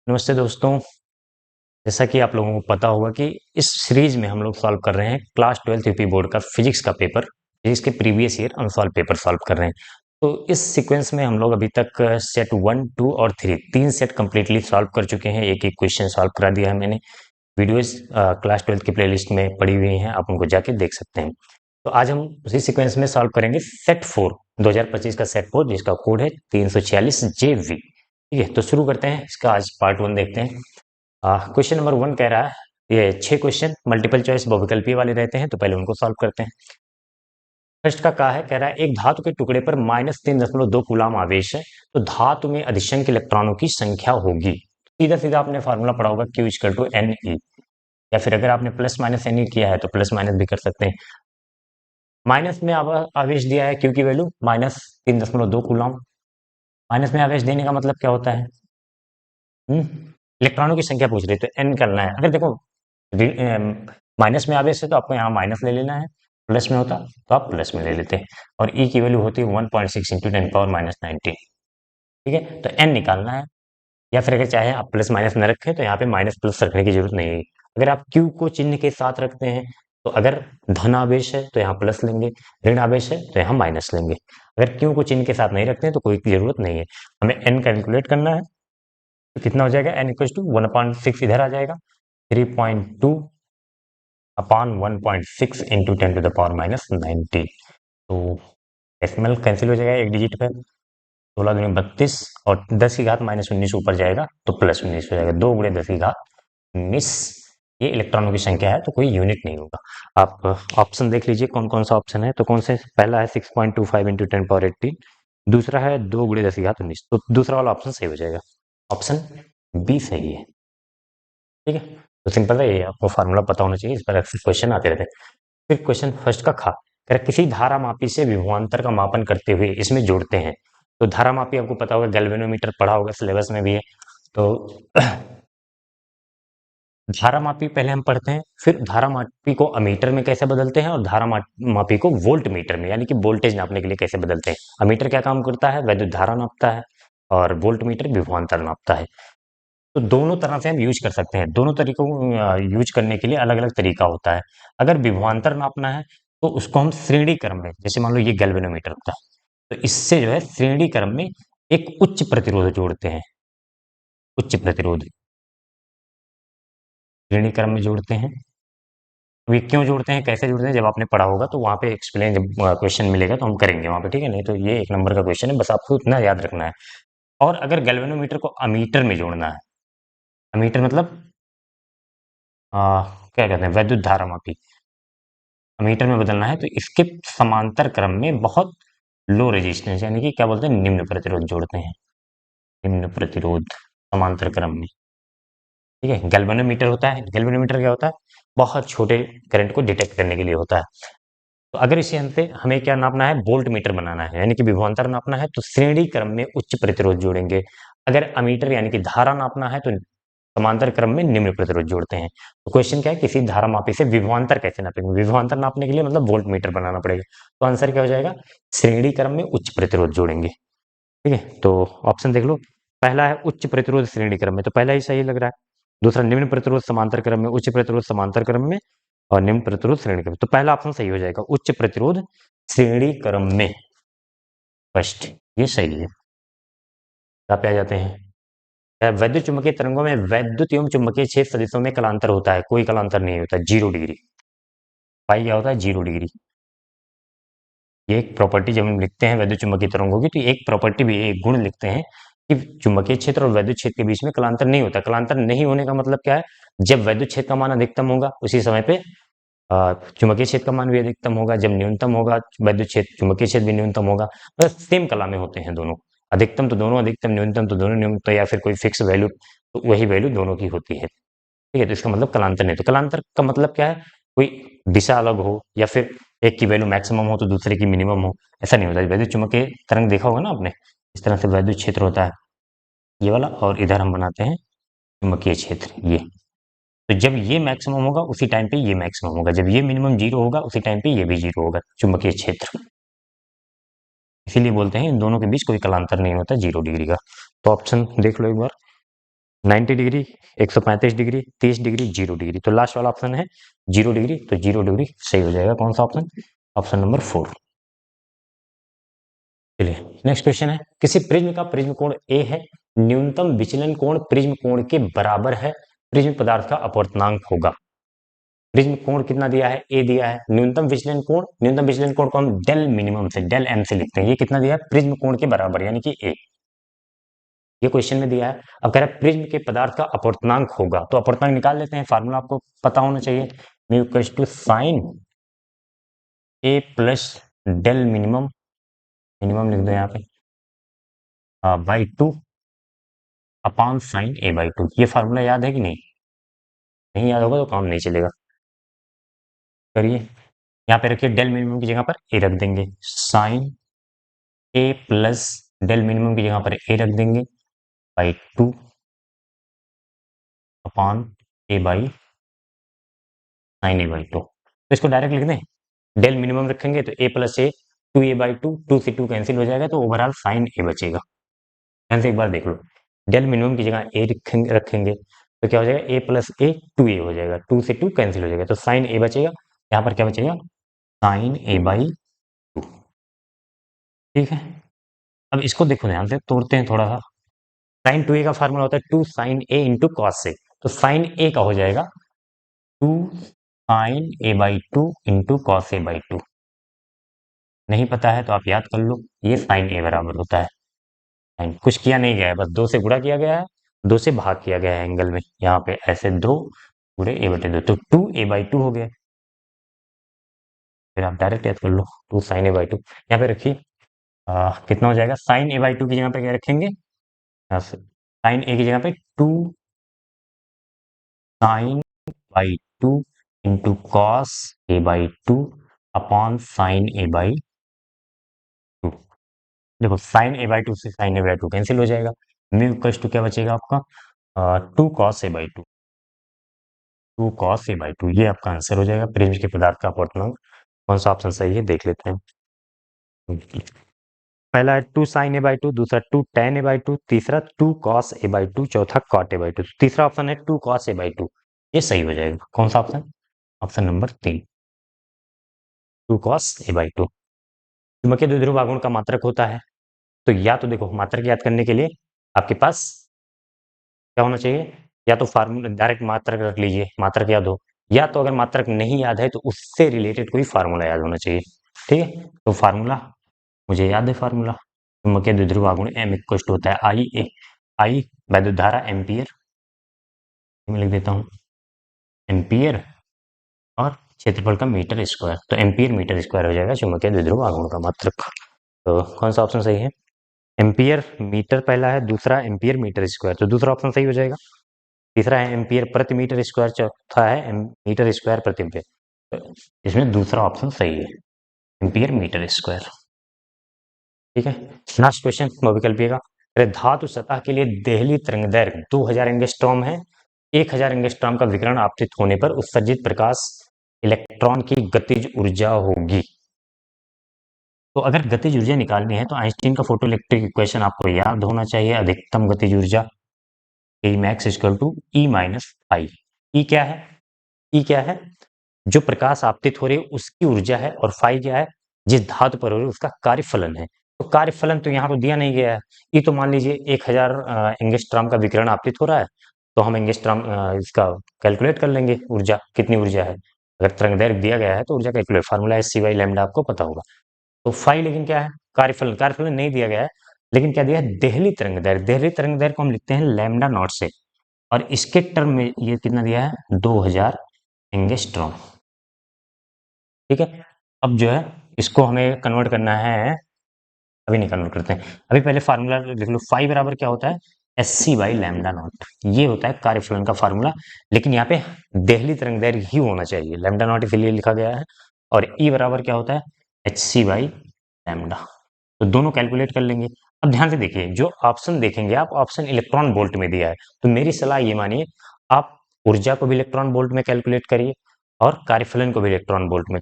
नमस्ते दोस्तों। जैसा कि आप लोगों को पता होगा कि इस सीरीज में हम लोग सॉल्व कर रहे हैं क्लास 12th यूपी बोर्ड का फिजिक्स का पेपर, फिजिक्स के previous year unsolved paper solve कर रहे हैं। तो इस सीक्वेंस में हम लोग अभी तक सेट 1, 2 और 3 तीन सेट कंप्लीटली सॉल्व कर चुके हैं। एक एक क्वेश्चन सॉल्व करा दिया है मैंने। वीडियोस क्लास 12th की प्लेलिस्ट में पड़ी हुई हैं, आप उनको जाके देख सकते हैं। तो आज हम उसी सीक्वेंस में सॉल्व करेंगे सेट 4 2025 का सेट 4, जिसका कोड है 346JV। ठीक है, तो शुरू करते हैं इसका आज पार्ट 1 देखते हैं। क्वेश्चन नंबर 1 कह रहा है, ये 6 क्वेश्चन मल्टीपल चॉइस बहुविकल्पीय वाले रहते हैं, तो पहले उनको सॉल्व करते हैं। फर्स्ट का क्या है, कह रहा है एक धातु के टुकड़े पर -3.2 कूलाम आवेश है, तो धातु में अधिशंक इलेक्ट्रॉनों की संख्या होगी। सीधा सीधा आपने फार्मूला पढ़ा होगा Q = Ne, या फिर अगर आपने प्लस माइनस Ne किया है तो प्लस माइनस भी कर सकते हैं। माइनस में आवेश दिया है, Q की वैल्यू -3.2 कूलाम। माइनस में आवेश देने का मतलब क्या होता है? इलेक्ट्रॉनों की संख्या पूछ रही है, तो n करना है। अगर देखो माइनस में आवेश है तो आपको यहाँ माइनस ले लेना है, प्लस में होता तो आप प्लस में ले लेते हैं। और E की वैल्यू होती है 1.6 × 10⁻⁻19। ठीक है, तो n निकालना है। या फिर अगर चाहे आप प्लस माइनस न रखें तो यहाँ पे माइनस प्लस रखने की जरूरत नहीं है। अगर आप Q को चिन्ह के साथ रखते हैं तो अगर धन आवेश है तो यहाँ प्लस लेंगे, ऋण आवेश है तो यहाँ माइनस लेंगे। अगर Q को चिन्ह के साथ नहीं रखते हैं तो कोई जरूरत नहीं है। हमें n कैलकुलेट करना है, तो कितना हो जाएगा? n = 1/6 इधर आ जाएगा, 3.2 अपॉन 1.6 इंटू 10⁻⁻90। तो डेसिमल कैंसिल हो जाएगा एक डिजिट पे, 16 दूनी 32 और 10 की घात -19 ऊपर जाएगा तो +19 हो जाएगा। 2 × 10 की घात 19 ये इलेक्ट्रॉनों की संख्या है, तो कोई यूनिट नहीं होगा। आप ऑप्शन देख लीजिए कौन कौन सा ऑप्शन है। तो कौन से? पहला है 6.25 इंटू 10⁻18, दूसरा है 2 × 10 की घात 19। तो दूसरा वाला ऑप्शन सही हो जाएगा, ऑप्शन बी सही है। ठीक है, तो सिंपल है, ये आपको फार्मूला पता होना चाहिए, इस पर अक्सर क्वेश्चन आते रहते हैं। फिर क्वेश्चन फर्स्ट का खा, किसी धारामापी से विभवांतर का मापन करते हुए इसमें जोड़ते हैं। तो धारामापी आपको पता होगा, गैल्वेनोमीटर पढ़ा होगा, सिलेबस में भी है। तो धारामापी पहले हम पढ़ते हैं, फिर धारामापी को अमीटर में कैसे बदलते हैं और धारामापी को वोल्ट मीटर में यानी कि वोल्टेज नापने के लिए कैसे बदलते हैं। अमीटर क्या काम करता है? वैद्युत धारा नापता है, और वोल्ट मीटर विभवांतर नापता है। तो दोनों तरह से हम यूज कर सकते हैं। दोनों तरीकों को यूज करने के लिए अलग अलग तरीका होता है। अगर विभवांतर नापना है तो उसको हम श्रेणी क्रम में, जैसे मान लो ये गैल्वेनोमीटर होता है, तो इससे जो है श्रेणी क्रम में एक उच्च प्रतिरोध जोड़ते हैं। उच्च प्रतिरोध श्रेणी क्रम में जोड़ते हैं। तो ये क्यों जोड़ते हैं, कैसे जोड़ते हैं, जब आपने पढ़ा होगा तो वहां पे एक्सप्लेन, जब क्वेश्चन मिलेगा तो हम करेंगे वहां पे। ठीक है, नहीं तो ये 1 नंबर का क्वेश्चन है, बस आपको इतना याद रखना है। और अगर गैल्वेनोमीटर को अमीटर में जोड़ना है, अमीटर मतलब क्या कहते हैं, वैद्युत धारामापी, मीटर में बदलना है, तो इसके समांतर क्रम में बहुत लो रेजिस्टेंस यानी कि क्या बोलते हैं, निम्न प्रतिरोध जोड़ते हैं। निम्न प्रतिरोध समांतर क्रम में। ठीक है, गैल्वेनोमीटर होता है, गैल्वेनोमीटर क्या होता है? बहुत छोटे करंट को डिटेक्ट करने के लिए होता है। तो अगर इसे हमें क्या नापना है? वोल्ट मीटर बनाना है, यानी कि विभवांतर नापना है, तो श्रेणी क्रम में उच्च प्रतिरोध जोड़ेंगे। अगर अमीटर यानी कि धारा नापना है तो समांतर क्रम में निम्न प्रतिरोध जोड़ते हैं। तो क्वेश्चन क्या है, किसी धारामापी से विभवांतर कैसे नापेंगे? विभवांतर नापने के लिए मतलब वोल्ट मीटर बनाना पड़ेगा। तो आंसर क्या हो जाएगा? श्रेणी क्रम में उच्च प्रतिरोध जोड़ेंगे। ठीक है, तो ऑप्शन देख लो। पहला है उच्च प्रतिरोध श्रेणी क्रम में, तो पहला ही सही लग रहा है। दूसरा निम्न प्रतिरोध समांतर क्रम में, उच्च प्रतिरोध समांतर क्रम में, और निम्न प्रतिरोध श्रेणी क्रम में। तो पहला ऑप्शन सही हो जाएगा, उच्च प्रतिरोध श्रेणी क्रम में। फर्स्ट ये सही है। आप पे आ जाते हैं, वैद्युत चुंबकीय तरंगों में वैद्युत एवं चुंबकीय क्षेत्र सदिशों में कलांतर होता है। कोई कलांतर नहीं होता, 0 डिग्री। पाई क्या होता है? 0 डिग्री। ये एक प्रॉपर्टी जब हम लिखते हैं वैद्युत चुंबकीय तरंगों की, तो एक प्रॉपर्टी भी, एक गुण लिखते हैं कि चुंबकीय क्षेत्र और वैद्युत क्षेत्र के बीच में कलांतर नहीं होता। कलांतर नहीं होने का मतलब क्या है? जब वैद्युत क्षेत्र का मान अधिकतम होगा उसी समय पे चुंबकीय क्षेत्र का मान भी अधिकतम होगा। जब न्यूनतम होगा वैद्युत क्षेत्र, चुंबकीय क्षेत्र भी न्यूनतम होगा। बस सेम कला में होते हैं दोनों। अधिकतम तो दोनों अधिकतम, न्यूनतम तो दोनों न्यूनतम, या फिर कोई फिक्स वैल्यू, तो वही वैल्यू दोनों की होती है। ठीक है, तो इसका मतलब कलांतर नहीं। तो कलांतर का मतलब क्या है? कोई दिशा अलग हो, या फिर एक की वैल्यू मैक्सिमम हो तो दूसरे की मिनिमम हो, ऐसा नहीं होता। वैद्युत चुंबकीय तरंग देखा होगा ना आपने, इस तरह से वैद्युत क्षेत्र होता है ये वाला, और इधर हम बनाते हैं चुंबकीय क्षेत्र ये। तो जब ये मैक्सिमम होगा उसी टाइम पे ये मैक्सिमम होगा, जब ये मिनिमम 0 होगा उसी टाइम पे ये भी 0 होगा चुंबकीय क्षेत्र। इसीलिए बोलते हैं इन दोनों के बीच कोई कलांतर नहीं होता 0 डिग्री का। तो ऑप्शन देख लो एक बार, 90 डिग्री, 135 डिग्री, 30 डिग्री, 0 डिग्री। तो लास्ट वाला ऑप्शन है 0 डिग्री, तो 0 डिग्री सही हो जाएगा। कौन सा ऑप्शन? Option number 4। चलिए नेक्स्ट क्वेश्चन है, किसी प्रिज्म का प्रिज्म कोण ए है, न्यूनतम विचलन कोण प्रिज्म कोण के बराबर है, प्रिज्म पदार्थ का अपवर्तनांक होगा। प्रिज्म कोण कितना दिया है? ए दिया है। न्यूनतम विचलन कोण को हम डेल मिनिमम से, डेल एम से लिखते हैं। ये कितना दिया है? प्रिज्म कोण के बराबर, यानी कि ए। ये क्वेश्चन में दिया है। अब कह रहा है प्रिज्म के पदार्थ का अपवर्तनांक होगा, तो अपवर्तनांक निकाल लेते हैं। फार्मूला आपको पता होना चाहिए, mu equals to sine A plus del minimum, minimum लिख दो यहाँ पे, by 2 upon sine A by 2। ये फार्मूला याद है कि नहीं? नहीं याद होगा तो काम नहीं चलेगा। करिए, यहाँ पे रखिए, डेल मिनिमम की जगह पर ए रख देंगे, sign A plus del minimum की जगह पर ए रख देंगे by 2 upon A by sine A by 2। तो इसको डायरेक्ट लिख दें, डेल मिनिमम रखेंगे तो ए प्लस ए, 2a/2, 2 से 2 कैंसिल हो जाएगा, तो ओवरऑल साइन ए बचेगा। ध्यान से एक बार देख लो, डेल मिनिमम की जगह ए रखेंगे तो क्या हो जाएगा? ए प्लस ए 2a हो जाएगा, 2 से 2 कैंसिल हो जाएगा, तो साइन ए बचेगा। यहाँ पर क्या बचेगा? Sine A by 2। ठीक है, अब इसको देखो ध्यान से, तोड़ते हैं थोड़ा सा। साइन 2a का फार्मूला होता है 2 sine A into cos A, तो साइन ए का हो जाएगा 2 sine A by 2 into cos A by 2। नहीं पता है तो आप याद कर लो, ये साइन ए बराबर होता है, साइन कुछ किया नहीं गया है, बस 2 से गुणा किया गया है, 2 से भाग किया गया है एंगल में, यहाँ पे ऐसे 2 गुणे ए बटे 2, तो 2a/2 हो गया। फिर आप डायरेक्ट याद कर लो, 2 साइन a/2 यहाँ पे रखिए। कितना हो जाएगा? साइन a/2 की जगह पे क्या रखेंगे? यहाँ से साइन ए की जगह पे 2 sine by 2 into cos a/2 upon sine a/2। देखो साइन a/2 से साइन a/2 कैंसिल हो जाएगा, म्यू इक्वल्स टू क्या बचेगा आपका? 2 कॉस a/2, 2 कॉस a/2। ये आपका आंसर हो जाएगा, प्रिज्म के पदार्थ का अपवर्तनांक। कौन सा ऑप्शन सही है देख लेते हैं। पहला है 2 साइन a/2, दूसरा 2 tan a/2, तीसरा 2 cos a/2, चौथा cot a/2। तीसरा ऑप्शन है 2 cos a/2, ये सही हो जाएगा। कौन सा option? Option number 3, 2 cos a/2। चुंबकीय द्विध्रुव आघूर्ण का मात्रक होता है, तो या तो देखो, मात्रक याद करने के लिए आपके पास क्या होना चाहिए? या तो फार्मूला डायरेक्ट मात्रक रख लीजिए, मात्रक याद हो, या तो अगर मात्रक नहीं याद है तो उससे रिलेटेड कोई फार्मूला याद होना चाहिए। ठीक है, तो फार्मूला मुझे याद है, फार्मूला चुंबकीय द्विध्रुव आघूर्ण M इक्वल टू होता है आई ए, आई वैद्युत धारा एम्पियर, मैं लिख देता हूँ एम्पियर, और क्षेत्रफल का मीटर स्क्वायर, तो एम्पियर मीटर स्क्वायर हो जाएगा चुंबकीय द्विध्रुव आघूर्ण का मात्रक। तो कौन सा ऑप्शन सही है? एम्पियर मीटर पहला है, दूसरा एम्पियर मीटर स्क्वायर, तो दूसरा ऑप्शन सही हो जाएगा। तीसरा है एम्पियर प्रति मीटर स्क्वायर, चौथा है मीटर स्क्वायर प्रति एम्पियर, तो इसमें दूसरा ऑप्शन सही है, एम्पियर मीटर स्क्वायर। ठीक है, लास्ट क्वेश्चन बहुविकल्पीय का, धातु सतह के लिए देहली तरंगदैर्घ्य 2000 एंगस्ट्रॉम है, 1000 एंगस्ट्रॉम का विकिरण आपतित होने पर उत्सर्जित प्रकाश इलेक्ट्रॉन की गतिज ऊर्जा होगी। तो अगर गतिज ऊर्जा निकालनी है तो आइंस्टीन का फोटोइलेक्ट्रिक इक्वेशन आपको याद होना चाहिए, अधिकतम गतिज ऊर्जा E max equal to E minus I. E क्या है? ई क्या है? जो प्रकाश आपतित हो रही है उसकी ऊर्जा है, और फाई क्या है? जिस धातु पर हो रही है उसका कार्यफलन है। तो कार्यफलन तो यहाँ पर दिया नहीं गया है। ये तो मान लीजिए 1000 एंगस्ट्रॉम का विकिरण आपतित हो रहा है, तो हम एंगस्ट्रॉम इसका कैलकुलेट कर लेंगे, ऊर्जा कितनी ऊर्जा है। अगर तरंगदैर्घ्य दिया गया है तो ऊर्जा calculate, formula S C Y lambda आपको पता होगा। तो फाई लेकिन क्या है? कार्यफलन, कार्यफलन नहीं दिया गया है, लेकिन क्या दिया है? देहली तरंगदैर्घ्य, देहली तरंगदैर्घ्य को हम लिखते हैं लैम्डा नॉट से, और इसके टर्म में ये कितना दिया है? 2000 एंगस्ट्रॉम। ठीक है, अब जो है इसको हमें कन्वर्ट करना है, अभी नहीं कन्वर्ट करते हैं, अभी पहले फार्मूला लिख लो। फाई बराबर क्या होता है? S C by lambda naught, ये होता है कार्यफलन का फार्मूला, लेकिन यहाँ पे देहली तरंगदैर्घ्य ही होना चाहिए, लैम्डा नॉट इसीलिए लिखा गया है। और ई बराबर क्या होता है? H C by lambda. तो दोनों कैलकुलेट कर लेंगे। अब ध्यान से देखिए, जो ऑप्शन देखेंगे आप, ऑप्शन इलेक्ट्रॉन वोल्ट में दिया है, तो मेरी सलाह ये मानिए, आप ऊर्जा को भी इलेक्ट्रॉन वोल्ट में कैलकुलेट करिए और कार्यफलन को भी इलेक्ट्रॉन वोल्ट में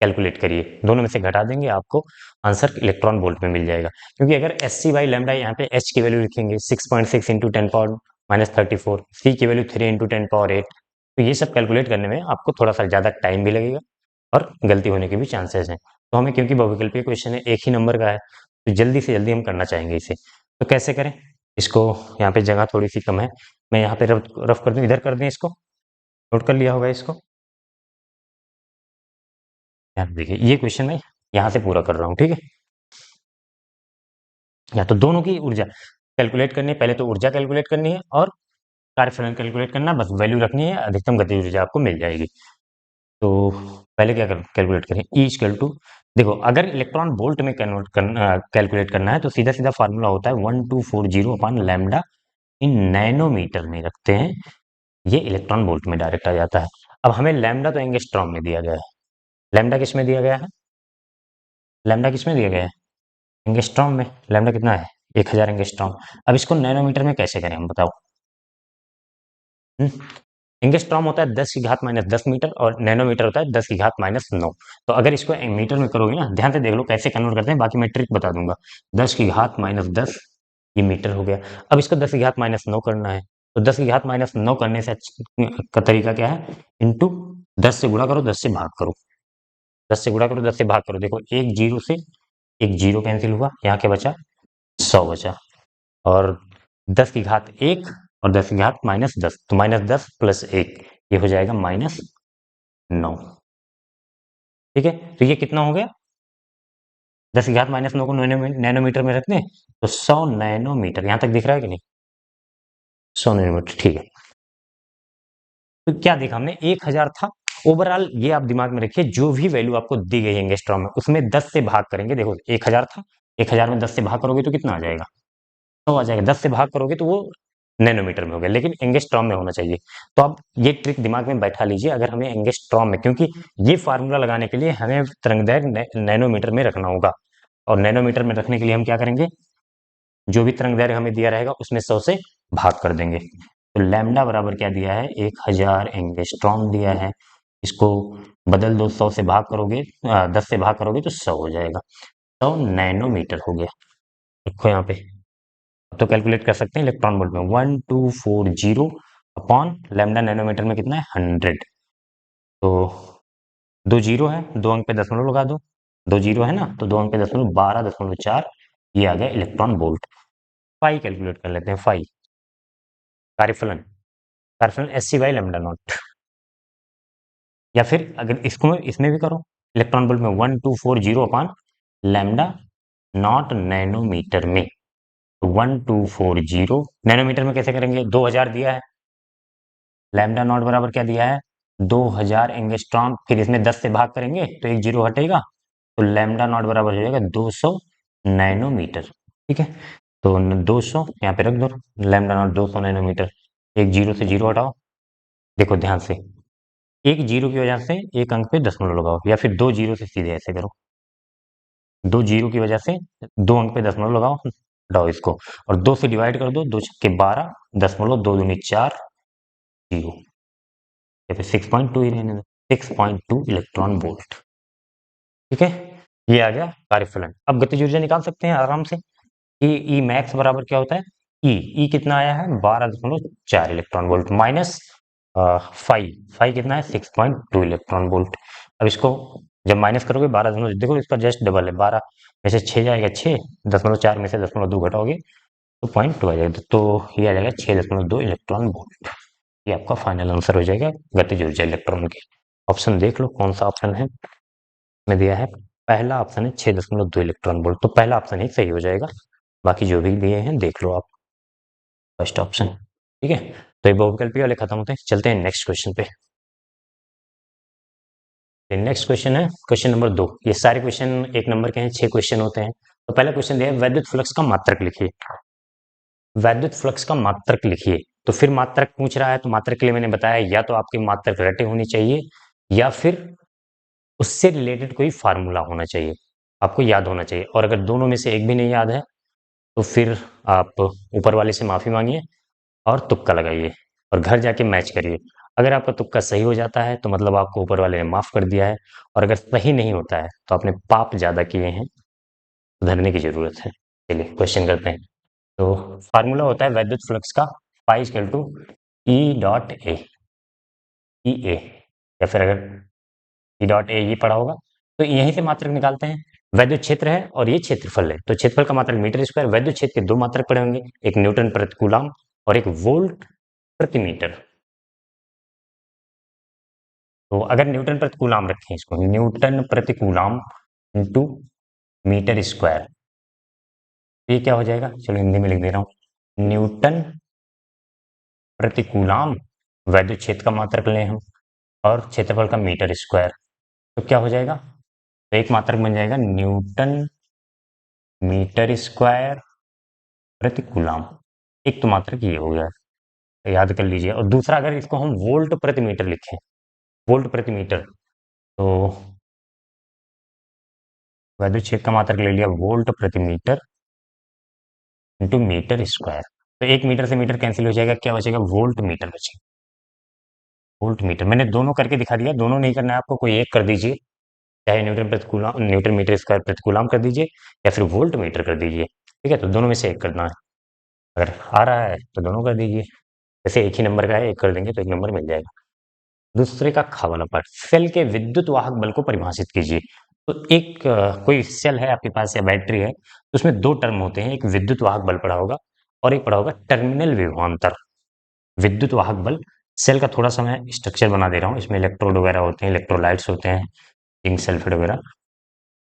कैलकुलेट करिए, दोनों में से घटा देंगे आपको आंसर इलेक्ट्रॉन वोल्ट में मिल जाएगा। क्योंकि अगर एस सी बाई लैम्डा यहाँ पे एच की वैल्यू लिखेंगे 6.6 इंटू 10 पावर माइनस 34, सी की वैल्यू 3 इंटू 10 पावर 8, तो ये सब कैलकुलेट करने में आपको थोड़ा सा ज़्यादा टाइम भी लगेगा और गलती होने के भी चांसेस हैं। तो हमें, क्योंकि बहुविकल्पीय क्वेश्चन है, एक ही नंबर का है, तो जल्दी से जल्दी हम करना चाहेंगे इसे। तो कैसे करें इसको? यहाँ पे जगह थोड़ी सी कम है, मैं यहाँ पे रफ रफ कर दूँ, इधर कर दें इसको, नोट कर लिया होगा इसको। यहाँ देखिए, ये क्वेश्चन मैं यहाँ से पूरा कर रहा हूँ, ठीक है। या तो दोनों की ऊर्जा कैलकुलेट करनी है, पहले तो ऊर्जा कैलकुलेट करनी है और कार्यफलन कैलकुलेट करना, बस वैल्यू रखनी है, अधिकतम गतिज ऊर्जा आपको मिल जाएगी। तो पहले क्या कैलकुलेट करें, ई इक्वल टू, देखो अगर इलेक्ट्रॉन वोल्ट में कन्वर्ट करना, कैलकुलेट करना है, तो सीधा सीधा फार्मूला होता है 1240 अपॉन लैम्डा इन नैनोमीटर में रखते हैं, ये इलेक्ट्रॉन वोल्ट में डायरेक्ट आ जाता है। अब हमें लैम्डा तो एंगस्ट्रॉम में दिया गया है, लैम्डा किस में दिया गया है, लैम्डा किस में दिया गया है, एंगस्ट्रॉम में। लैम्डा कितना है, 1000 एंगस्ट्रॉम। अब इसको नैनोमीटर में कैसे करें हम, बताओ। एंगस्ट्रॉम होता है 10 की घात माइनस 10 मीटर और नैनोमीटर होता है 10 की घात माइनस 9। तो अगर इसको मीटर में करोगे ना, ध्यान से देख लो कैसे कन्वर्ट करते हैं, बाकी मैं ट्रिक बता दूंगा। 10 की घात माइनस 10, ये मीटर हो गया। अब इसको 10 की घात माइनस 9 करना है, तो 10 की घात माइनस 9 करने से का तरीका क्या है, इंटू 10 से गुणा करो, 10 से भाग करो, 10 से गुणा करो, 10 से भाग करो। देखो एक जीरो से एक जीरो कैंसिल हुआ, यहाँ क्या बचा, 100 बचा। और 10 की घात 1 और 10 की घात माइनस 10, तो माइनस 10 प्लस 1, ये हो जाएगा माइनस 9। ठीक है, तो ये कितना हो गया, 10 की घात माइनस 9 को नैनोमीटर में रखते हैं, तो 100 नैनोमीटर, यहां तक दिख रहा है कि नहीं, 100 नैनोमीटर, ठीक है। तो क्या देखा हमने, 1000 था ओवरऑल, ये आप दिमाग में रखिए, जो भी वैल्यू आपको दी गई है एंगस्ट्रॉम में, उसमें 10 से भाग करेंगे। देखो 1000 था, 1000 में 10 से भाग करोगे तो कितना आ जाएगा, 100 आ जाएगा। 10 से भाग करोगे तो वो नैनोमीटर में हो गया, लेकिन एंगस्ट्रॉम में होना चाहिए। तो आप ये ट्रिक दिमाग में बैठा लीजिए, अगर हमें एंगस्ट्रॉम में, क्योंकि ये फार्मूला लगाने के लिए हमें तरंगदैर्घ्य नैनोमीटर में रखना होगा, और नैनोमीटर में रखने के लिए हम क्या करेंगे, जो भी तरंगदैर्घ्य हमें दिया रहेगा उसमें 100 से भाग कर देंगे। तो लैम्डा बराबर क्या दिया है, 1000 एंगस्ट्रॉम दिया है। इसको बदल दो, 100 से भाग करोगे, 10 से भाग करोगे तो 100 हो जाएगा, 100 नैनोमीटर हो गया। देखो यहाँ पे तो कैलकुलेट कर सकते हैं इलेक्ट्रॉन वोल्ट में, 1240 अपॉन लैम्डा नैनोमीटर में कितना है, 100। तो दो जीरो है, दो अंक पे दशमलव लगा दो, दो जीरो है ना, तो दो अंक पे दशमलव, 12.4, ये आ गया इलेक्ट्रॉन वोल्ट। फाई कैलकुलेट कर लेते हैं, फाई कार्यफलन, कार्यफलन S C by lambda naught. या फिर अगर इसको इसमें भी करो, इलेक्ट्रॉन वोल्ट में 1240 अपॉन लैम्डा नॉट नैनोमीटर में, तो 1240 नैनोमीटर में कैसे करेंगे, 2000 दिया है, लैम्डा नॉट बराबर क्या दिया है, 2000 एंगस्ट्रॉम, फिर इसमें 10 से भाग करेंगे तो एक जीरो हटेगा, तो लैम्डा नॉट बराबर हो जाएगा 200 नैनोमीटर। ठीक है, तो 200 यहाँ पे रख दो, लैम्डा नॉट 200 नैनोमीटर, एक जीरो से जीरो हटाओ। देखो ध्यान से, एक जीरो की वजह से एक अंक पे दशमलव लगाओ, या फिर दो जीरो से सीधे ऐसे करो, दो जीरो की वजह से दो अंक पे दशमलव लगाओ, हटाओ इसको, और दो से डिवाइड कर दो, दो छक्के 12, दशमलव दो दूनी 4, जीरो, या फिर 6.2 ही रहने दो, 6.2 इलेक्ट्रॉन वोल्ट। ठीक है, ये आ गया कार्यफलन। अब गतिज ऊर्जा निकाल सकते हैं आराम से, कि ई मैक्स बराबर क्या होता है, ई कितना आया है, 12.4 इलेक्ट्रॉन वोल्ट, माइनस फाई कितना है, 6.2 इलेक्ट्रॉन वोल्ट। अब इसको जब माइनस करोगे 12, देखो इसका जस्ट डबल है, 12 में से 6 जाएगा 6, 0.4 में से 0.2 घटाओगे तो 0.2 आ जाएगा, तो ये आ जाएगा 6.2 इलेक्ट्रॉन वोल्ट। ये आपका फाइनल आंसर हो जाएगा गतिज ऊर्जा इलेक्ट्रॉन की। ऑप्शन देख लो कौन सा ऑप्शन है, में दिया है पहला ऑप्शन है 6.2 इलेक्ट्रॉन वोल्ट, तो पहला ऑप्शन ही सही हो जाएगा, बाकी जो भी दिए हैं देख लो आप, फर्स्ट ऑप्शन। ठीक है, तो ये बहुविकल्पी वाले खत्म होते हैं, चलते हैं नेक्स्ट क्वेश्चन पे। नेक्स्ट क्वेश्चन है क्वेश्चन नंबर 2। ये सारे क्वेश्चन एक नंबर के हैं, 6 क्वेश्चन होते हैं। तो पहला क्वेश्चन दिया है वैद्युत फ्लक्स का मात्रक लिखिए, वैद्युत फ्लक्स का मात्रक लिखिए। तो फिर मात्रक पूछ रहा है, तो मात्रक के लिए मैंने बताया या तो आपके मात्रक रटे होनी चाहिए, या फिर उससे रिलेटेड कोई फार्मूला होना चाहिए, आपको याद होना चाहिए। और अगर दोनों में से एक भी नहीं याद है, तो फिर आप ऊपर वाले से माफी मांगिए और तुक्का लगाइए और घर जाके मैच करिए। अगर आपका तुक्का सही हो जाता है तो मतलब आपको ऊपर वाले ने माफ कर दिया है, और अगर सही नहीं होता है तो आपने पाप ज्यादा किए हैं, सुधरने की जरूरत है। चलिए क्वेश्चन करते हैं। तो फार्मूला होता है वैद्युत फ्लक्स का, phi equal to E dot A, E A, या फिर अगर ई डॉट ए ये पढ़ा होगा तो यहीं से मात्रक निकालते हैं। वैद्युत क्षेत्र है और ये क्षेत्रफल है, तो क्षेत्रफल का मात्रक मीटर स्क्वायर, वैद्युत क्षेत्र के दो मात्रक पड़े होंगे, एक न्यूटन प्रति कूलम और एक वोल्ट प्रति मीटर। तो अगर न्यूटन प्रति कूलम रखें इसको, न्यूटन प्रति कूलम इंटू मीटर स्क्वायर, तो ये क्या हो जाएगा, चलो हिंदी में लिख दे रहा हूँ, न्यूटन प्रति कूलम वैद्युत क्षेत्र का मात्रक लें हम, और क्षेत्रफल का मीटर स्क्वायर, तो क्या हो जाएगा, तो एक मात्रक बन जाएगा न्यूटन मीटर स्क्वायर प्रति कूलम। एक तो मात्रक ये हो गया, तो याद कर लीजिए। और दूसरा अगर इसको हम वोल्ट प्रति मीटर लिखें, वोल्ट प्रति मीटर, तो वैद्युत क्षेत्र का मात्रक ले लिया वोल्ट प्रति मीटर इंटू मीटर स्क्वायर, तो एक मीटर से मीटर कैंसिल हो जाएगा, क्या बचेगा, वोल्ट मीटर बचेगा। वोल्ट मीटर मैंने दोनों करके दिखा दिया, दोनों नहीं करना है आपको, कोई एक कर दीजिए, चाहे न्यूटन प्रति कूलम, न्यूटन मीटर स्क्वायर प्रति कूलम कर दीजिए, या फिर वोल्ट मीटर कर दीजिए, ठीक है, तो दोनों में से एक करना है। अगर आ रहा है तो दोनों कर दीजिए, जैसे एक ही नंबर का है, एक कर देंगे तो एक नंबर मिल जाएगा। दूसरे का खा वाला पार्ट, सेल के विद्युत वाहक बल को परिभाषित कीजिए। तो एक कोई सेल है आपके पास या बैटरी है, तो उसमें दो टर्म होते हैं, एक विद्युत वाहक बल पड़ा होगा और एक पड़ा होगा टर्मिनल विभवांतर। विद्युत वाहक बल, सेल का थोड़ा सा मैं स्ट्रक्चर बना दे रहा हूँ, इसमें इलेक्ट्रोड वगैरह होते हैं, इलेक्ट्रोलाइट्स होते हैं, जिंक सल्फेट वगैरह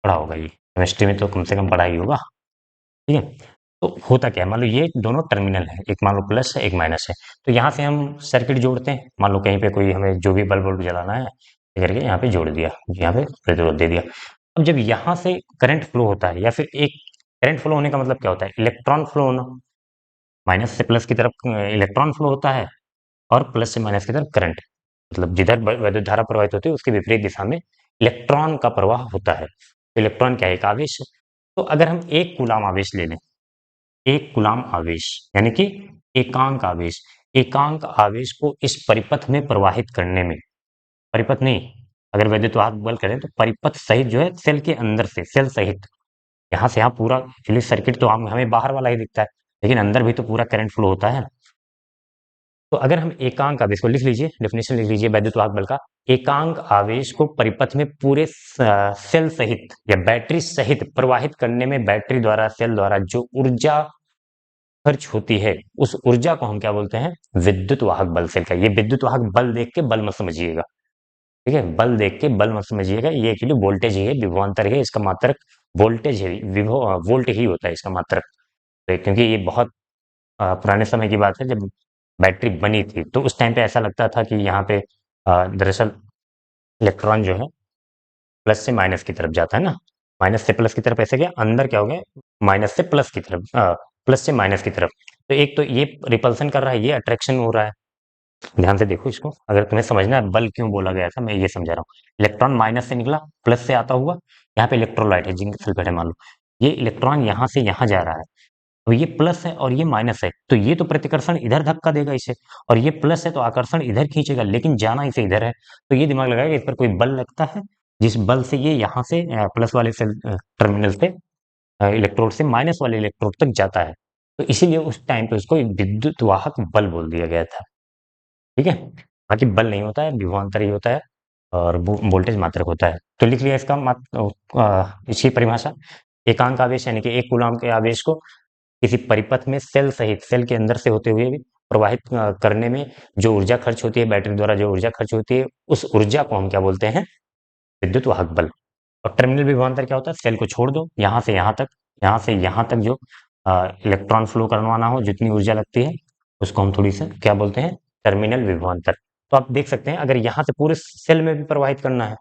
पढ़ा होगा, ये केमिस्ट्री में तो कम से कम पढ़ा ही होगा, ठीक है। तो होता क्या है, मान लो ये दोनों टर्मिनल है, एक मान लो प्लस है एक माइनस है, तो यहाँ से हम सर्किट जोड़ते हैं, मान लो कहीं पे कोई हमें जो भी बल्ब वल्ब जलाना है, ये करके यहाँ पे जोड़ दिया, यहाँ पे प्रतिरोध दे दिया। अब जब यहाँ से करंट फ्लो होता है, या फिर एक करंट फ्लो होने का मतलब क्या होता है, इलेक्ट्रॉन फ्लो होना, माइनस से प्लस की तरफ इलेक्ट्रॉन फ्लो होता है, और प्लस से माइनस की तरफ करंट, मतलब जिधर वैद्युत धारा प्रवाहित होती है उसके विपरीत दिशा में इलेक्ट्रॉन का प्रवाह होता है। तो इलेक्ट्रॉन क्या है, एक आवेश है। तो अगर हम एक कूलाम आवेश ले लें, एक कूलाम आवेश यानी कि एकांक आवेश, एकांक आवेश को इस परिपथ में प्रवाहित करने में, परिपथ नहीं, अगर वैद्युत वाहक बल करें तो परिपथ सहित जो है, सेल के अंदर से, सेल सहित, यहाँ से यहाँ पूरा एक्चुअली सर्किट तो हम हमें बाहर वाला ही दिखता है, लेकिन अंदर भी तो पूरा करंट फ्लो होता है। तो अगर हम एकांक आवेश को लिख लीजिए, डेफिनेशन लिख लीजिए वैद्युत वाहक बल का, एकांक आवेश को परिपथ में पूरे सेल सहित या बैटरी सहित प्रवाहित करने में, बैटरी द्वारा, सेल द्वारा जो ऊर्जा खर्च होती है, उस ऊर्जा को हम क्या बोलते हैं, विद्युत वाहक बल से का। ये विद्युत वाहक बल देख के बल मत समझिएगा, ठीक है, बल देख के बल मत समझिएगा, ये एक्चुअली वोल्टेज ही है, विभवांतर है, इसका मात्रक वोल्टेज है, विभव वोल्ट ही होता है इसका मात्रक। तो क्योंकि ये बहुत पुराने समय की बात है, जब बैटरी बनी थी तो उस टाइम पे ऐसा लगता था कि यहाँ पे दरअसल इलेक्ट्रॉन जो है प्लस से माइनस की तरफ जाता है ना, माइनस से प्लस की तरफ ऐसे गया, अंदर क्या हो गया, माइनस से प्लस की तरफ, प्लस से माइनस की तरफ। तो एक तो ये रिपल्सन कर रहा है, ये अट्रैक्शन हो रहा है। ध्यान से देखो इसको, अगर तुम्हें समझना है बल क्यों बोला गया था, मैं ये समझा रहा हूँ। इलेक्ट्रॉन माइनस से निकला, प्लस से आता हुआ, यहाँ पे इलेक्ट्रोलाइट है, जिंक सल्फेट है मान लो, ये इलेक्ट्रॉन यहाँ से यहाँ जा रहा है, तो ये प्लस है और ये माइनस है, तो ये तो प्रतिकर्षण इधर धक्का देगा इसे, और ये प्लस है तो आकर्षण इधर खींचेगा, लेकिन जाना इसे इधर है। तो ये दिमाग लगाएगा, इस पर कोई बल लगता है, जिस बल से ये यहाँ से प्लस वाले से टर्मिनल से इलेक्ट्रोड से माइनस वाले इलेक्ट्रोड तक जाता है, तो इसीलिए उस टाइम पे उसको विद्युत वाहक बल बोल दिया गया था, ठीक है। बाकी बल नहीं होता है, विभवांतर ही होता है, और वोल्टेज मात्रक होता है। तो लिख लिया इसका इसकी परिभाषा, एकांक आवेश यानी कि एक कूलम के आवेश को किसी परिपथ में सेल सहित, सेल के अंदर से होते हुए भी प्रवाहित करने में जो ऊर्जा खर्च होती है, बैटरी द्वारा जो ऊर्जा खर्च होती है, उस ऊर्जा को हम क्या बोलते हैं, विद्युत वाहक बल। और टर्मिनल विभवांतर क्या होता है, सेल को छोड़ दो, यहाँ से यहाँ तक, यहाँ से यहाँ तक जो इलेक्ट्रॉन फ्लो करवाना हो, जितनी ऊर्जा लगती है, उसको हम थोड़ी सा क्या बोलते हैं, टर्मिनल विभवांतर। तो आप देख सकते हैं, अगर यहाँ से पूरे सेल में भी प्रवाहित करना है,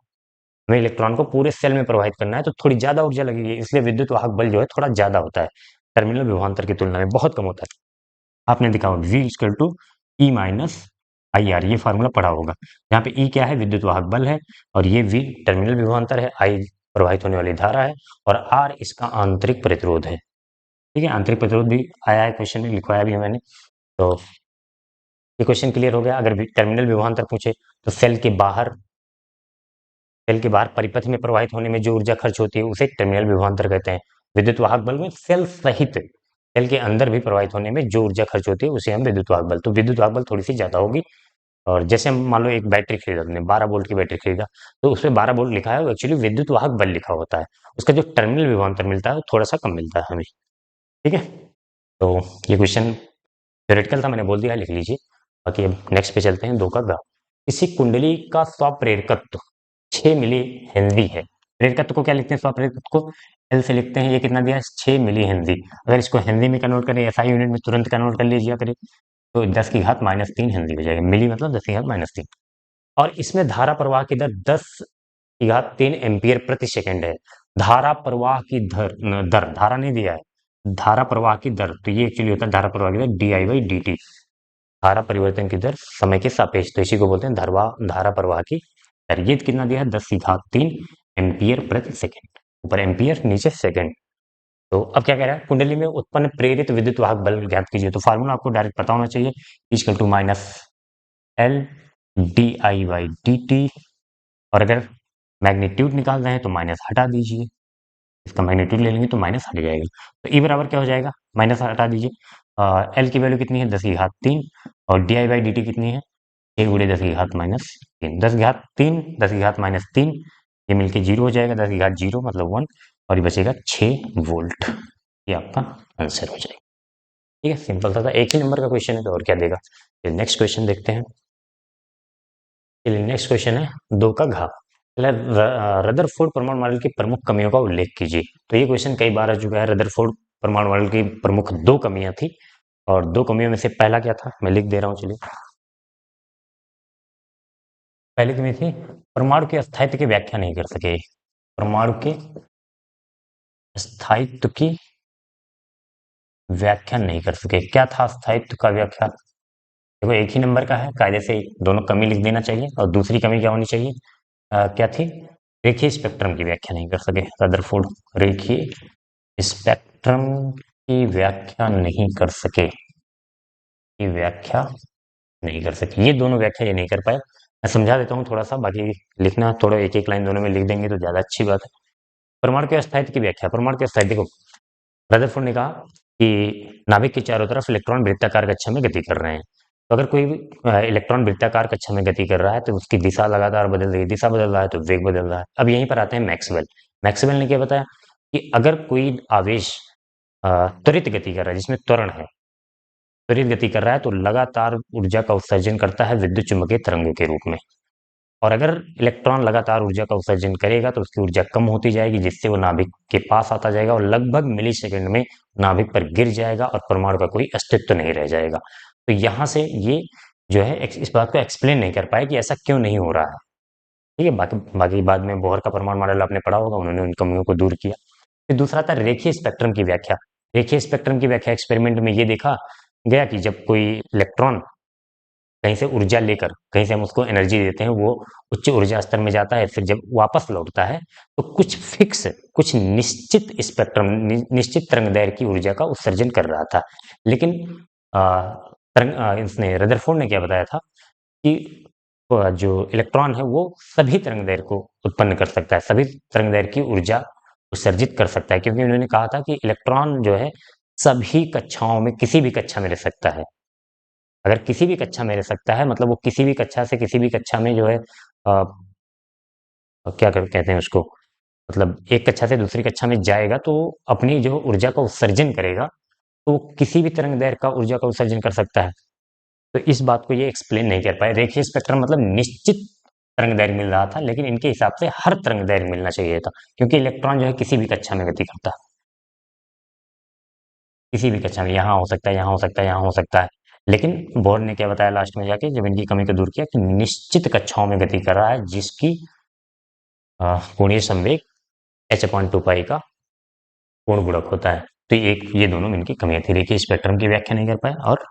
हमें इलेक्ट्रॉन को पूरे सेल में प्रवाहित करना है, तो थोड़ी ज्यादा ऊर्जा लगेगी, इसलिए विद्युत वाहक बल जो है थोड़ा ज्यादा होता है, टर्मिनल विभवांतर की तुलना में बहुत कम होता है। आपने देखा होगा V equal to E minus I R, ये फार्मूला पढ़ा होगा, यहाँ पे E क्या है, विद्युत वाहक बल है, और ये V टर्मिनल विभवांतर है, I प्रवाहित होने वाली धारा है, और R इसका आंतरिक प्रतिरोध है, ठीक है। आंतरिक प्रतिरोध भी आया है क्वेश्चन में, लिखवाया भी है मैंने। तो ये क्वेश्चन क्लियर हो गया। अगर टर्मिनल विभवांतर पूछे तो सेल के बाहर परिपथ में प्रवाहित होने में जो ऊर्जा खर्च होती है उसे टर्मिनल विभवांतर कहते हैं। विद्युत वाहक बल में सेल सहित सेल के अंदर भी प्रवाहित होने में जो ऊर्जा खर्च होती है उसे हम विद्युत वाहक बल, तो विद्युत वाहक बल थोड़ी सी ज्यादा होगी। और जैसे हम मान लो एक बैटरी खरीदा, हमने 12 वोल्ट की बैटरी खरीदा, तो उसमें 12 वोल्ट लिखा है, वो एक्चुअली विद्युत वाहक बल लिखा होता है। उसका जो टर्मिनल विभवांतर मिलता है वो थोड़ा सा कम मिलता है हमें। ठीक है, तो ये क्वेश्चन थ्योरेटिकल था, मैंने बोल दिया, लिख लीजिए। बाकी अब नेक्स्ट पे चलते हैं, 2 का ग। किसी कुंडली का स्वप्रेरकत्व 6 मिली हेनरी है। प्रेरकत्व को क्या लिखते हैं? स्वप्रेरकत्व को एल से लिखते हैं। ये कितना दिया है? 6 मिली हेनरी। अगर इसको हेनरी में कन्वर्ट करें, एसआई यूनिट में तुरंत कन्वर्ट कर लीजिए करें, तो 10 की घात -3 हेनरी हो जाएगा। मिली मतलब 10 की घात -3। और इसमें धारा प्रवाह की दर 10 की घात 3 एम्पियर प्रति सेकंड है। धारा प्रवाह की दर धारा नहीं दिया है, धारा प्रवाह की दर, तो ये एक्चुअली होता है धारा प्रवाह की दर di/dt। धारा परिवर्तन की दर समय के सापेक्ष, तो इसी को बोलते हैं धारा प्रवाह की दर। ये कितना दिया है? 10 की घात 3 एम्पियर प्रति सेकंड। ऊपर एम्पियर, नीचे सेकंड। तो अब क्या कह रहा है? कुंडली में उत्पन्न प्रेरित विद्युत वाहक बल ज्ञात कीजिए। तो फार्मूला आपको डायरेक्ट पता होना चाहिए, इक्वल टू -L di/dt। और अगर मैग्नीट्यूड निकाल रहे हैं तो माइनस हटा दीजिए, इसका मैग्नीट्यूड ले लेंगे तो माइनस हट जाएगा। तो ई बराबर क्या हो जाएगा? माइनस हटा दीजिए। एल की वैल्यू कितनी है? 10 की घात 3। और di/dt कितनी है? 6 गुणे 10 की घात -3। 10 की घात 3, 10 की घात -3, ये मिलके 0 हो जाएगा। 10 की घात 0 मतलब 1, और ये बचेगा 6 वोल्ट। ये आपका आंसर हो जाएगा। ठीक है, सिंपल था, एक ही नंबर का क्वेश्चन है तो और क्या देगा। नेक्स्ट क्वेश्चन देखते हैं। चलिए नेक्स्ट क्वेश्चन है 2 का घ। रदरफोर्ड परमाणु मॉडल की प्रमुख कमियों का उल्लेख कीजिए। तो ये क्वेश्चन कई बार आ चुका है। रदरफोर्ड परमाणु मॉडल की प्रमुख 2 कमियां थी, और 2 कमियों में से पहला क्या था मैं लिख दे रहा हूँ, चलिए। पहली कमी थी, परमाणु के स्थायित्व की व्याख्या नहीं कर सके। परमाणु के स्थायित्व की व्याख्या नहीं कर सके। क्या था स्थायित्व का व्याख्या? देखो एक ही नंबर का है, कायदे से दोनों कमी लिख देना चाहिए। और दूसरी कमी क्या होनी चाहिए? क्या थी? रेखीय स्पेक्ट्रम की व्याख्या नहीं कर सके रदरफोर्ड। रेखीय स्पेक्ट्रम की व्याख्या नहीं कर सके, की व्याख्या नहीं कर सके, ये दोनों व्याख्या ये नहीं कर पाए। मैं समझा देता हूँ थोड़ा सा, बाकी लिखना थोड़ा एक एक लाइन दोनों में लिख देंगे तो ज्यादा अच्छी बात है। परमाणु के अस्तित्व की व्याख्या। परमाणु के अस्तित्व को रदरफोर्ड ने कहा कि नाभिक के चारों तरफ इलेक्ट्रॉन वृत्ताकार कक्षा में गति कर रहे हैं। तो अगर कोई इलेक्ट्रॉन वृत्ताकार कक्षा में गति कर रहा है तो उसकी दिशा लगातार बदल रही है, दिशा बदल रहा है तो वेग बदल रहा है। अब यहीं पर आते हैं मैक्सवेल। मैक्सवेल ने क्या बताया कि अगर कोई आवेश त्वरित गति कर रहा है, जिसमें त्वरण है, त्वरित गति कर रहा है, तो लगातार ऊर्जा का उत्सर्जन करता है विद्युत चुम्बकीय तरंगों के रूप में। और अगर इलेक्ट्रॉन लगातार ऊर्जा का उत्सर्जन करेगा तो उसकी ऊर्जा कम होती जाएगी, जिससे वो नाभिक के पास आता जाएगा और लगभग मिली सेकंड में नाभिक पर गिर जाएगा और परमाणु का कोई अस्तित्व नहीं रह जाएगा। तो यहाँ से ये जो है इस बात को एक्सप्लेन नहीं कर पाए कि ऐसा क्यों नहीं हो रहा है। ठीक है, बाकी बाकी बाद में बोहर का परमाणु मॉडल आपने पढ़ा होगा, उन्होंने उन कमियों को दूर किया। फिर दूसरा था रेखीय स्पेक्ट्रम की व्याख्या। रेखीय स्पेक्ट्रम की व्याख्या एक्सपेरिमेंट में ये देखा गया कि जब कोई इलेक्ट्रॉन कहीं से ऊर्जा लेकर, कहीं से हम उसको एनर्जी देते हैं, वो उच्च ऊर्जा स्तर में जाता है, फिर जब वापस लौटता है तो कुछ फिक्स, कुछ निश्चित स्पेक्ट्रम, निश्चित तरंगदैर्घ्य की ऊर्जा का उत्सर्जन कर रहा था। लेकिन इसने रदरफोर्ड ने क्या बताया था कि जो इलेक्ट्रॉन है वो सभी तरंगदैर्घ्य को उत्पन्न कर सकता है, सभी तरंगदैर्घ्य की ऊर्जा उत्सर्जित कर सकता है, क्योंकि उन्होंने कहा था कि इलेक्ट्रॉन जो है सभी कक्षाओं में, किसी भी कक्षा में रह सकता है। अगर किसी भी कक्षा में रह सकता है मतलब वो किसी भी कक्षा से किसी भी कक्षा में जो है क्या कहते हैं उसको, मतलब एक कक्षा से दूसरी कक्षा में जाएगा तो अपनी जो ऊर्जा का उत्सर्जन करेगा, तो वो किसी भी तरंगदैर्घ्य का ऊर्जा का उत्सर्जन कर सकता है। तो इस बात को ये एक्सप्लेन नहीं कर पाए। रेखीय स्पेक्ट्रम मतलब निश्चित तरंगदैर्घ्य मिल रहा था, लेकिन इनके हिसाब से हर तरंगदैर्घ्य मिलना चाहिए था, क्योंकि इलेक्ट्रॉन जो है किसी भी कक्षा में गति करता है, किसी भी कक्षा में, यहाँ हो सकता है, यहाँ हो सकता है, यहाँ हो सकता है। लेकिन बोर ने क्या बताया लास्ट में जाके, जब इनकी कमी को दूर किया, कि निश्चित कक्षाओं में गति कर रहा है, जिसकी कोणीय संवेग h/2 का पूर्ण गुणक होता है। तो एक ये दोनों इनकी कमियां थी, रेखीय स्पेक्ट्रम की व्याख्या नहीं कर पाए और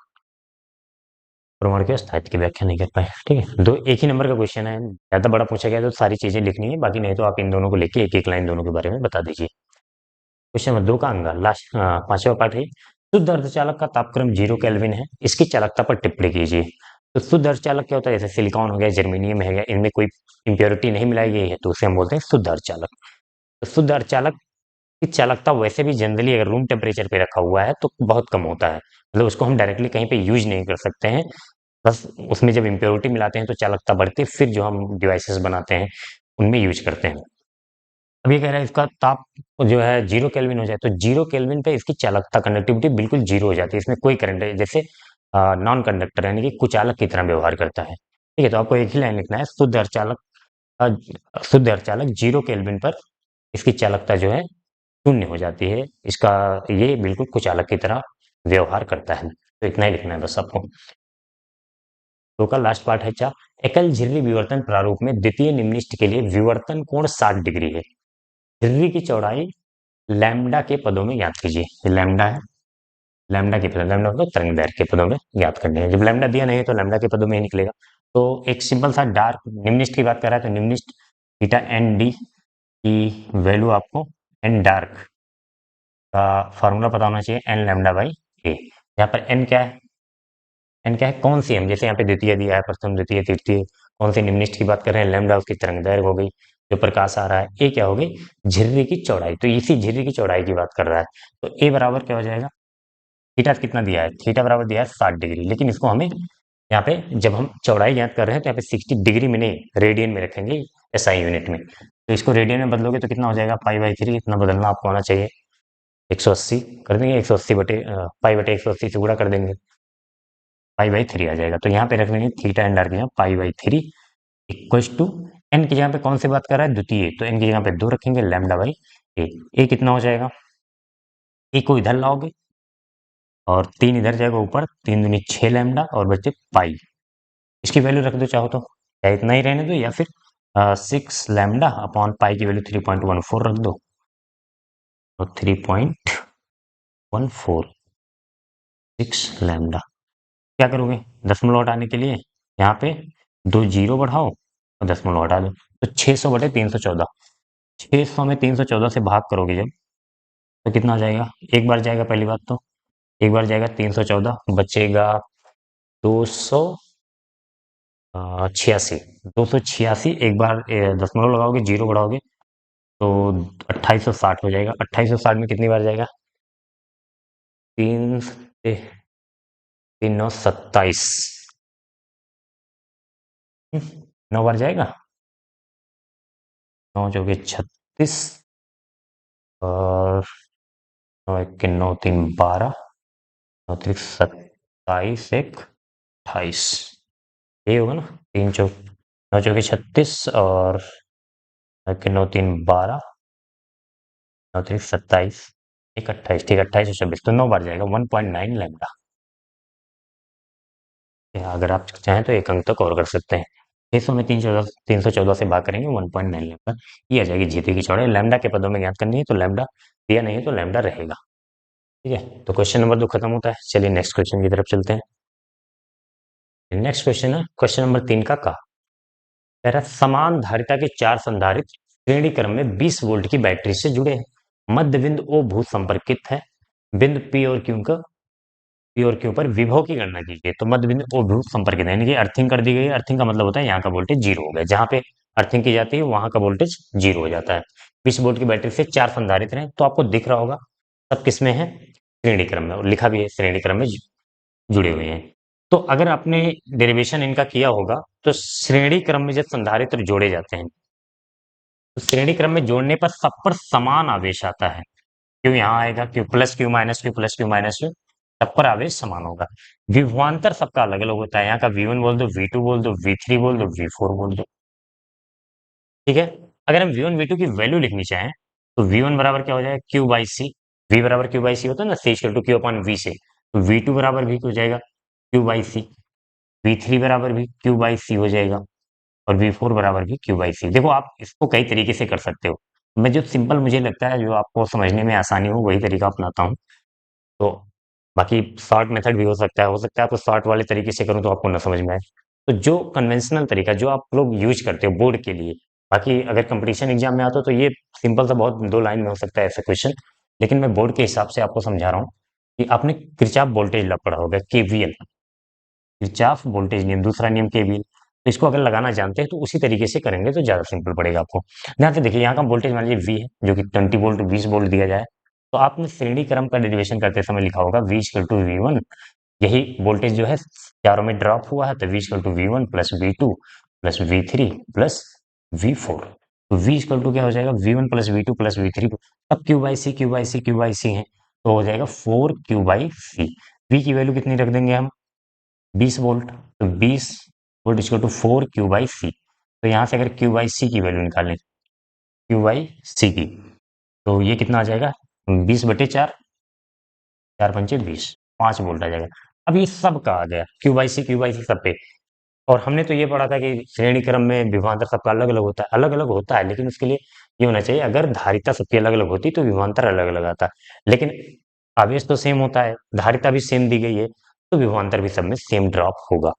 परमाणु के स्थायित्व की व्याख्या नहीं कर पाए। ठीक है, दो एक ही नंबर का क्वेश्चन है, ज्यादा बड़ा पूछा गया तो सारी चीजें लिखनी है, बाकी नहीं तो आप इन दोनों को लेके एक एक लाइन दोनों के बारे में बता दीजिए। क्वेश्चन नंबर 2 का अंगा लास्ट 5वां पार्ट है। शुद्ध अर्धचालक का तापक्रम 0 केल्विन है, इसकी चालकता पर टिप्पणी कीजिए। तो शुद्ध अर्धचालक क्या होता है, जैसे सिलिकॉन हो गया, जर्मेनियम है गया, इनमें कोई इम्प्योरिटी नहीं मिलाई गई है तो उसे हम बोलते हैं शुद्ध अर्धचालक। तो शुद्ध अर्धचालक की चालकता वैसे भी जनरली अगर रूम टेम्परेचर पे रखा हुआ है तो बहुत कम होता है, मतलब उसको हम डायरेक्टली कहीं पे यूज नहीं कर सकते हैं। बस उसमें जब इम्प्योरिटी मिलाते हैं तो चालकता बढ़ती है, फिर जो हम डिवाइसेस बनाते हैं उनमें यूज करते हैं। अब ये कह रहा है इसका ताप जो है 0 केल्विन हो जाए, तो 0 केल्विन पे इसकी चालकता कंडक्टिविटी बिल्कुल जीरो हो जाती है, इसमें कोई करंट है, जैसे नॉन कंडक्टर यानी कि कुचालक की तरह व्यवहार करता है। ठीक है, तो आपको एक ही लाइन लिखना है, अ, शुद्ध अर्धचालक 0 केल्विन पर इसकी चालकता जो है शून्य हो जाती है, इसका ये बिल्कुल कुचालक की तरह व्यवहार करता है। तो इतना ही लिखना है बस आपको। तो का लास्ट पार्ट है क्या, एकल झिर्री विवर्तन प्रारूप में द्वितीय निम्निष्ठ के लिए विवर्तन कोण 60 डिग्री है। झिर्री की चौड़ाई लैम्डा के पदों में ज्ञात कीजिए। ये लैम्डा है, लैम्डा के पदों, लैम्डा मतलब तरंग दैर्घ्य के पदों में ज्ञात करने हैं। जब लैम्डा दिया नहीं है तो लैम्डा के पदों में ही निकलेगा। तो एक सिंपल सा डार्क निम्निष्ठ की बात कर रहा है तो निम्निष्ठ थीटा एन डी की वैल्यू आपको एन डार्क का फॉर्मूला पता होना चाहिए, एन लैम्डा बाई ए। यहाँ पर एन क्या है, एन क्या है, कौन सी हम, जैसे यहाँ पे द्वितीय दिया है, प्रथम द्वितीय तृतीय, कौन से निम्निष्ठ की बात कर रहे हैं, लैम्डा उसकी तरंग दैर्घ्य हो गई, जो प्रकाश आ रहा है। ए क्या हो गई, झिर्री की चौड़ाई, तो इसी झिर्री की चौड़ाई की बात कर रहा है। तो ए बराबर क्या हो जाएगा, थीटा कितना दिया है, थीटा बराबर दिया है 60 डिग्री, लेकिन इसको हमें यहाँ पे जब हम चौड़ाई ज्ञात कर रहे हैं तो यहाँ पे 60 डिग्री में नहीं, रेडियन में रखेंगे, एसआई यूनिट में। तो इसको रेडियन में बदलोगे तो कितना हो जाएगा, पाई/3, इतना बदलना आपको आना चाहिए। 180 कर देंगे, 180 बटे पाई/180 से गुणा कर देंगे, पाई/3 आ जाएगा। तो यहाँ पे रख लेंगे थीटा एंड आर की जगह पाई/3 इक्वल्स टू एन की जगह पे कौन से बात कर रहा है, द्वितीय, तो एन की जगह पे 2 रखेंगे, लैम्डा बाई ए। ए कितना हो जाएगा, ए को इधर लाओगे और 3 इधर जाएगा ऊपर, 3 दूनी 6 लैम्डा और बचे पाई। इसकी वैल्यू रख दो चाहो तो, या इतना ही रहने दो, या फिर 6 लैम्डा अपॉन पाई की वैल्यू 3.14 रख दो, तो 3.14 6 लैम्डा। क्या करोगे, दशमलव हटाने के लिए यहाँ पे 2 जीरो बढ़ाओ और दशमलव हटा दो, तो 600 बटे 314, 600 में 314 से भाग करोगे जब, तो कितना आ जाएगा, एक बार जाएगा, पहली बात तो एक बार जाएगा 314, बचेगा 286, 286, एक बार दशमलव लगाओगे, जीरो बढ़ाओगे तो 2860 हो जाएगा। 2860 में कितनी बार जाएगा, तीन 3 9 27, 9 बार जाएगा, 9 चौके 36 और 9 एक के 9 3 12, 9 त्रिक 27, एक 28, यही होगा ना, 9 चौके 36 और 9 के 9 3 12, 9 त्रिक 27, एक 28, ठीक है, 28 और 26, तो 9 बार जाएगा, 1.9 लैम्डा। अगर आप चाहें तो एक अंक तक और कर सकते हैं। 600 में 314 से भाग करेंगे, 1.9 लैम्डा, ये आ जाएगी झिर्री की चौड़ाई। लैम्डा के पदों में ज्ञात करनी है तो लैम्डा दिया नहीं है तो लैम्डा रहेगा। ठीक है, तो क्वेश्चन नंबर 2 खत्म होता है। चलिए नेक्स्ट क्वेश्चन की तरफ चलते हैं। नेक्स्ट क्वेश्चन है क्वेश्चन नंबर 3 का कह रहा है, समान धारिता के 4 संधारित्र श्रेणी क्रम में 20 वोल्ट की बैटरी से जुड़े हैं। मध्य बिंदु ओ भू संपर्कित है। बिंदु पी और क्यू पर विभव की गणना कीजिए। तो मध्य बिंदु ओ भू संपर्कित है, यानी कि अर्थिंग कर दी गई है। अर्थिंग का मतलब होता है यहाँ का वोल्टेज जीरो हो गया, जहां पे अर्थिंग की जाती है वहां का वोल्टेज जीरो हो जाता है। 20 वोल्ट की बैटरी से 4 संधारित्र हैं, तो आपको दिख रहा होगा सब किसमें है, श्रेणी क्रम में, और लिखा भी है श्रेणी क्रम में जुड़े हुए हैं। तो अगर आपने डेरिवेशन इनका किया होगा तो श्रेणी क्रम में जब संधारित्र जोड़े जाते हैं तो श्रेणी क्रम में जोड़ने पर सब पर समान आवेश आता है। क्यू यहाँ आएगा, Q plus Q minus Q plus Q minus Q, सब पर आवेश समान होगा। विभवांतर सबका अलग अलग होता है, यहाँ का V1 बोल दो, V2 बोल दो, V3 बोल दो, V4 बोल दो। ठीक है, अगर हम V1 V2 की वैल्यू लिखनी चाहें तो V1 बराबर क्या हो जाएगा, Q बाई सी। V बराबर Q बाई सी होता है ना, C equal to Q upon V से, तो V2 बराबर भी हो जाएगा Q बाई सी। V3 बराबर भी Q बाई सी हो जाएगा और V4 बराबर भी Q बाई सी। देखो आप इसको कई तरीके से कर सकते हो, मैं जो सिंपल मुझे लगता है जो आपको समझने में आसानी हो वही तरीका अपनाता हूँ। तो बाकी शॉर्ट मेथड भी हो सकता है आपको शॉर्ट वाले तरीके से करूँ तो आपको ना समझ में आए। तो जो कन्वेंशनल तरीका जो आप लोग यूज करते हो बोर्ड के लिए, बाकी अगर कंपटीशन एग्जाम में आता हो तो ये सिंपल सा बहुत 2 लाइन में हो सकता है ऐसा क्वेश्चन, लेकिन मैं बोर्ड के हिसाब से आपको समझा रहा हूँ कि आपने किरचॉफ वोल्टेज लॉ पढ़ा होगा, केवीएल। किरचॉफ वोल्टेज नियम, दूसरा नियम केवीएल। तो इसको अगर लगाना जानते हैं तो उसी तरीके से करेंगे तो ज्यादा सिंपल पड़ेगा आपको। ध्यान से देखिए, यहाँ का वोल्टेज मान लीजिए वी है, जो कि 20 वोल्ट 20 वोल्ट दिया जाए, तो आपने श्रेणी क्रम का डेरिवेशन करते समय लिखा होगा V equal to V one. यही वोल्टेज जो है चारों में ड्रॉप हुआ है, तो V equal to V one plus V two plus V three plus V four. तो वी इक्वल टू क्या हो जाएगा, V one plus V two plus V three. अब Q by C Q by C Q by C है, तो हो जाएगा 4 Q by C. V की वैल्यू कितनी रख देंगे हम, 20 वोल्ट, तो 20 volt equal to 4 Q by C. तो यहाँ से अगर क्यू बाई सी की वैल्यू निकालें, क्यू बाई सी की, तो ये कितना आ जाएगा, 20/4, 4×5 = 20, 5 वोल्ट आ जाएगा। अब ये सब का आ गया क्यू बाई सी सब पे। और हमने तो ये पढ़ा था कि श्रेणी क्रम में विभवांतर सबका अलग अलग होता है, अलग अलग होता है, लेकिन उसके लिए ये होना चाहिए अगर धारिता सबकी अलग अलग होती तो विभवांतर अलग अलग आता। लेकिन आवेश तो सेम होता है, धारिता भी सेम दी गई है, तो विभवांतर भी सब में सेम ड्रॉप होगा।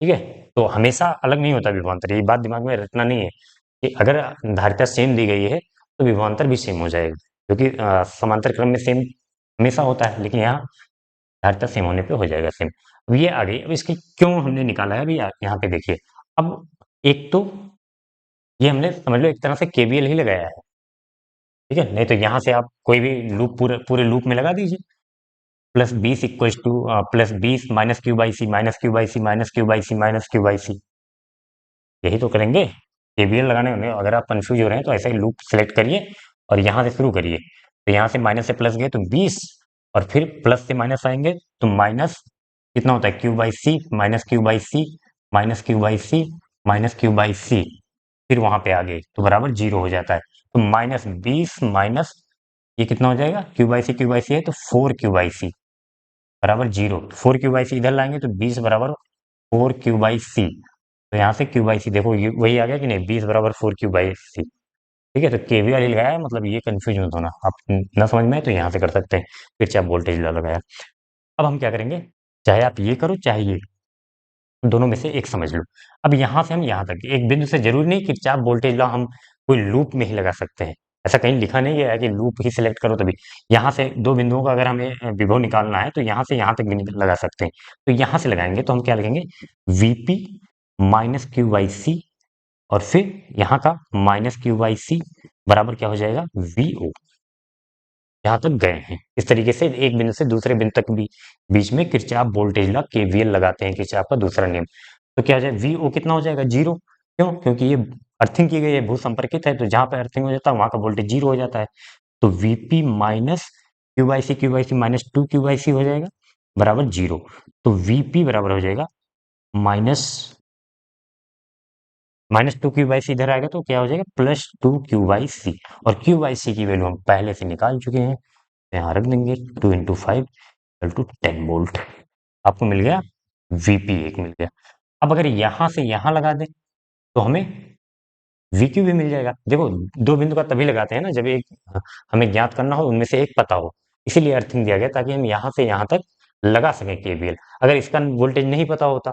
ठीक है, तो हमेशा अलग नहीं होता विभवांतर, ये बात दिमाग में रखना नहीं है कि अगर धारिता सेम दी गई है तो विभवांतर भी सेम हो जाएगा, क्योंकि समांतर क्रम में सेम हमेशा होता है, लेकिन यहाँ धारिता सेम होने पे हो जाएगा सेम। अब ये आ गई, अब इसकी क्यों हमने निकाला है अभी यहाँ पे देखिए। अब एक तो ये हमने समझ लो एक तरह से केवीएल ही लगाया है, ठीक है, नहीं तो यहाँ से आप कोई भी लूप पूरे पूरे लूप में लगा दीजिए, plus 20 equal to plus 20 minus Q by C minus Q by C minus Q by C minus Q by C, यही तो करेंगे। केवीएल लगाने में अगर आप कंफ्यूज हो रहे हैं तो ऐसा ही लूप सेलेक्ट करिए और यहाँ से शुरू करिए। तो यहाँ से माइनस से प्लस गए तो 20, और फिर प्लस से माइनस आएंगे तो माइनस कितना होता है, Q by C minus Q by C minus Q by C minus Q by C, फिर वहां पे आ गए तो बराबर 0 हो जाता है। तो -20 माइनस ये कितना हो जाएगा, क्यू बाई सी है तो 4 क्यू बाई सी बराबर 0। 4 क्यू बाई सी इधर लाएंगे तो 20 बराबर 4 क्यू बाई सी। तो यहाँ से क्यू बाई सी देखो ये वही आ गया कि नहीं, 20 बराबर 4 क्यू बाई सी। ठीक है, तो केवी वाली लगाया है, मतलब ये कंफ्यूज मत होना, आप ना समझ में आए तो यहाँ से कर सकते हैं, फिर चाहे वोल्टेज ला लगाया। अब हम क्या करेंगे, चाहे आप ये करो चाहे ये, दोनों में से एक समझ लो। अब यहाँ से हम यहाँ तक एक बिंदु से, जरूरी नहीं कि चाप वोल्टेज लॉ हम कोई लूप में ही लगा सकते हैं, ऐसा कहीं लिखा नहीं गया है कि लूप ही सिलेक्ट करो तभी। यहाँ से दो बिंदुओं का अगर हमें विभव निकालना है तो यहाँ से यहाँ तक भी लगा सकते हैं। तो यहाँ से लगाएंगे तो हम क्या लिखेंगे, वीपी माइनस क्यू बाई सी, और फिर यहाँ का माइनस क्यू बाई सी बराबर क्या हो जाएगा, वीओ। यहाँ तक गए हैं, इस तरीके से एक बिंदु से दूसरे बिंदु तक भी बीच में किरचॉफ वोल्टेज लॉ केवीएल लगाते हैं, किरचॉफ का दूसरा नियम। तो क्या हो जाएगा, वीओ कितना हो जाएगा, 0। क्यों, क्योंकि ये अर्थिंग की गई है, भू संपर्कित है, तो जहां पे अर्थिंग हो जाता है वहां का वोल्टेज 0 हो जाता है। तो VP minus Q by C minus 2 Q by C हो जाएगा बराबर 0। तो वीपी बराबर हो जाएगा माइनस -2 क्यू बाई सी, इधर आएगा तो क्या हो जाएगा, +2 क्यू बाई सी। और क्यू बाई सी की वैल्यू हम पहले से निकाल चुके हैं, यहाँ रख देंगे 2 × 5 = 10 वोल्ट। आपको मिल गया वीपी एक मिल गया। अब अगर यहां से यहां लगा दें तो हमें वीक्यू भी मिल जाएगा। देखो, दो बिंदु का तभी लगाते हैं ना जब एक हमें ज्ञात करना हो, उनमें से एक पता हो, इसीलिए अर्थिंग दिया गया ताकि हम यहां से यहां तक लगा सकें केवीएल। अगर इसका वोल्टेज नहीं पता होता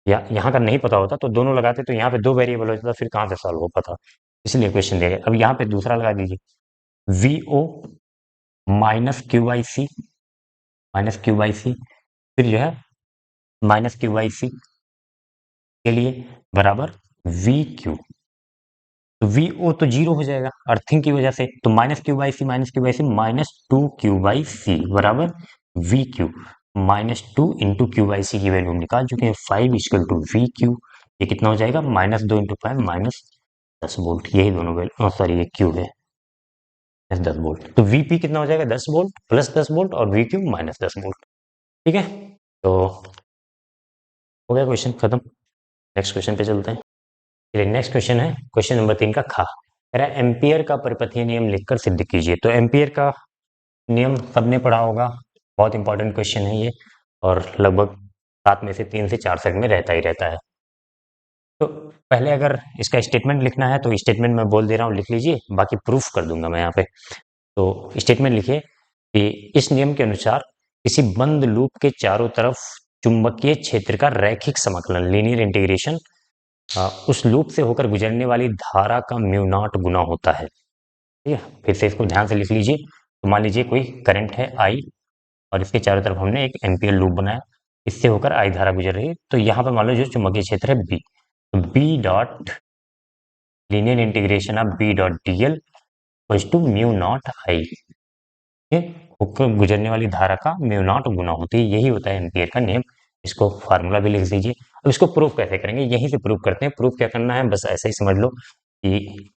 या यहाँ का नहीं पता होता तो दोनों लगाते तो यहाँ पे दो वेरिएबल हो जाता, फिर कहाँ से सॉल्व हो पाता, इसलिए क्वेश्चन दिया गया। अब यहाँ पे दूसरा लगा दीजिए, VO minus Q by C minus Q by C, फिर जो है माइनस क्यू बाई सी के लिए बराबर वी क्यू। तो वी ओ तो 0 हो जाएगा अर्थिंग की वजह से, तो -q/c -2q/c बराबर वी क्यू। -2 इंटू क्यू/c की वैल्यू हम निकाल चुके हैं, 5 इक्वल टू वी क्यू। ये कितना हो जाएगा, -2 इंटू 5 -10 वोल्ट, यही दोनों वैल्यू, सॉरी ये क्यू है, 10 वोल्ट। तो वीपी कितना हो जाएगा, 10 वोल्ट प्लस 10 वोल्ट, और वी क्यू -10 वोल्ट। ठीक है, तो हो गया क्वेश्चन खत्म। नेक्स्ट क्वेश्चन पे चलते हैं। चलिए, नेक्स्ट क्वेश्चन है क्वेश्चन नंबर 3 का खा, कह रहा है एम्पियर का परिपथीय नियम लिखकर सिद्ध कीजिए। तो एम्पियर का नियम सबने पढ़ा होगा, बहुत इंपॉर्टेंट क्वेश्चन है ये, और लगभग 7 में से 3 से 4 सेट में रहता ही रहता है। तो पहले अगर इसका स्टेटमेंट लिखना है तो स्टेटमेंट मैं बोल दे रहा हूँ, लिख लीजिए, बाकी प्रूफ कर दूंगा मैं यहाँ पे। तो स्टेटमेंट लिखिए कि इस नियम के अनुसार किसी बंद लूप के चारों तरफ चुंबकीय क्षेत्र का रैखिक समाकलन, लीनियर इंटीग्रेशन, उस लूप से होकर गुजरने वाली धारा का म्यू नॉट गुना होता है। ठीक है, फिर से इसको ध्यान से लिख लीजिए। तो मान लीजिए कोई करंट है आई, और इसके चारों तरफ हमने एक एम्पियर लूप बनाया, इससे होकर आई धारा गुजर रही है। तो यहाँ पे मान लो जो चुंबकीय क्षेत्र है बी, तो B dot linear integration of B dot D L equals to mu naught I. ये होकर गुजरने वाली धारा का म्यू नॉट गुना होती है, यही होता है एम्पियर का नियम। इसको फार्मूला भी लिख दीजिए। अब इसको प्रूफ कैसे करेंगे, यहीं से प्रूफ करते हैं। प्रूफ क्या करना है, बस ऐसे ही समझ लो कि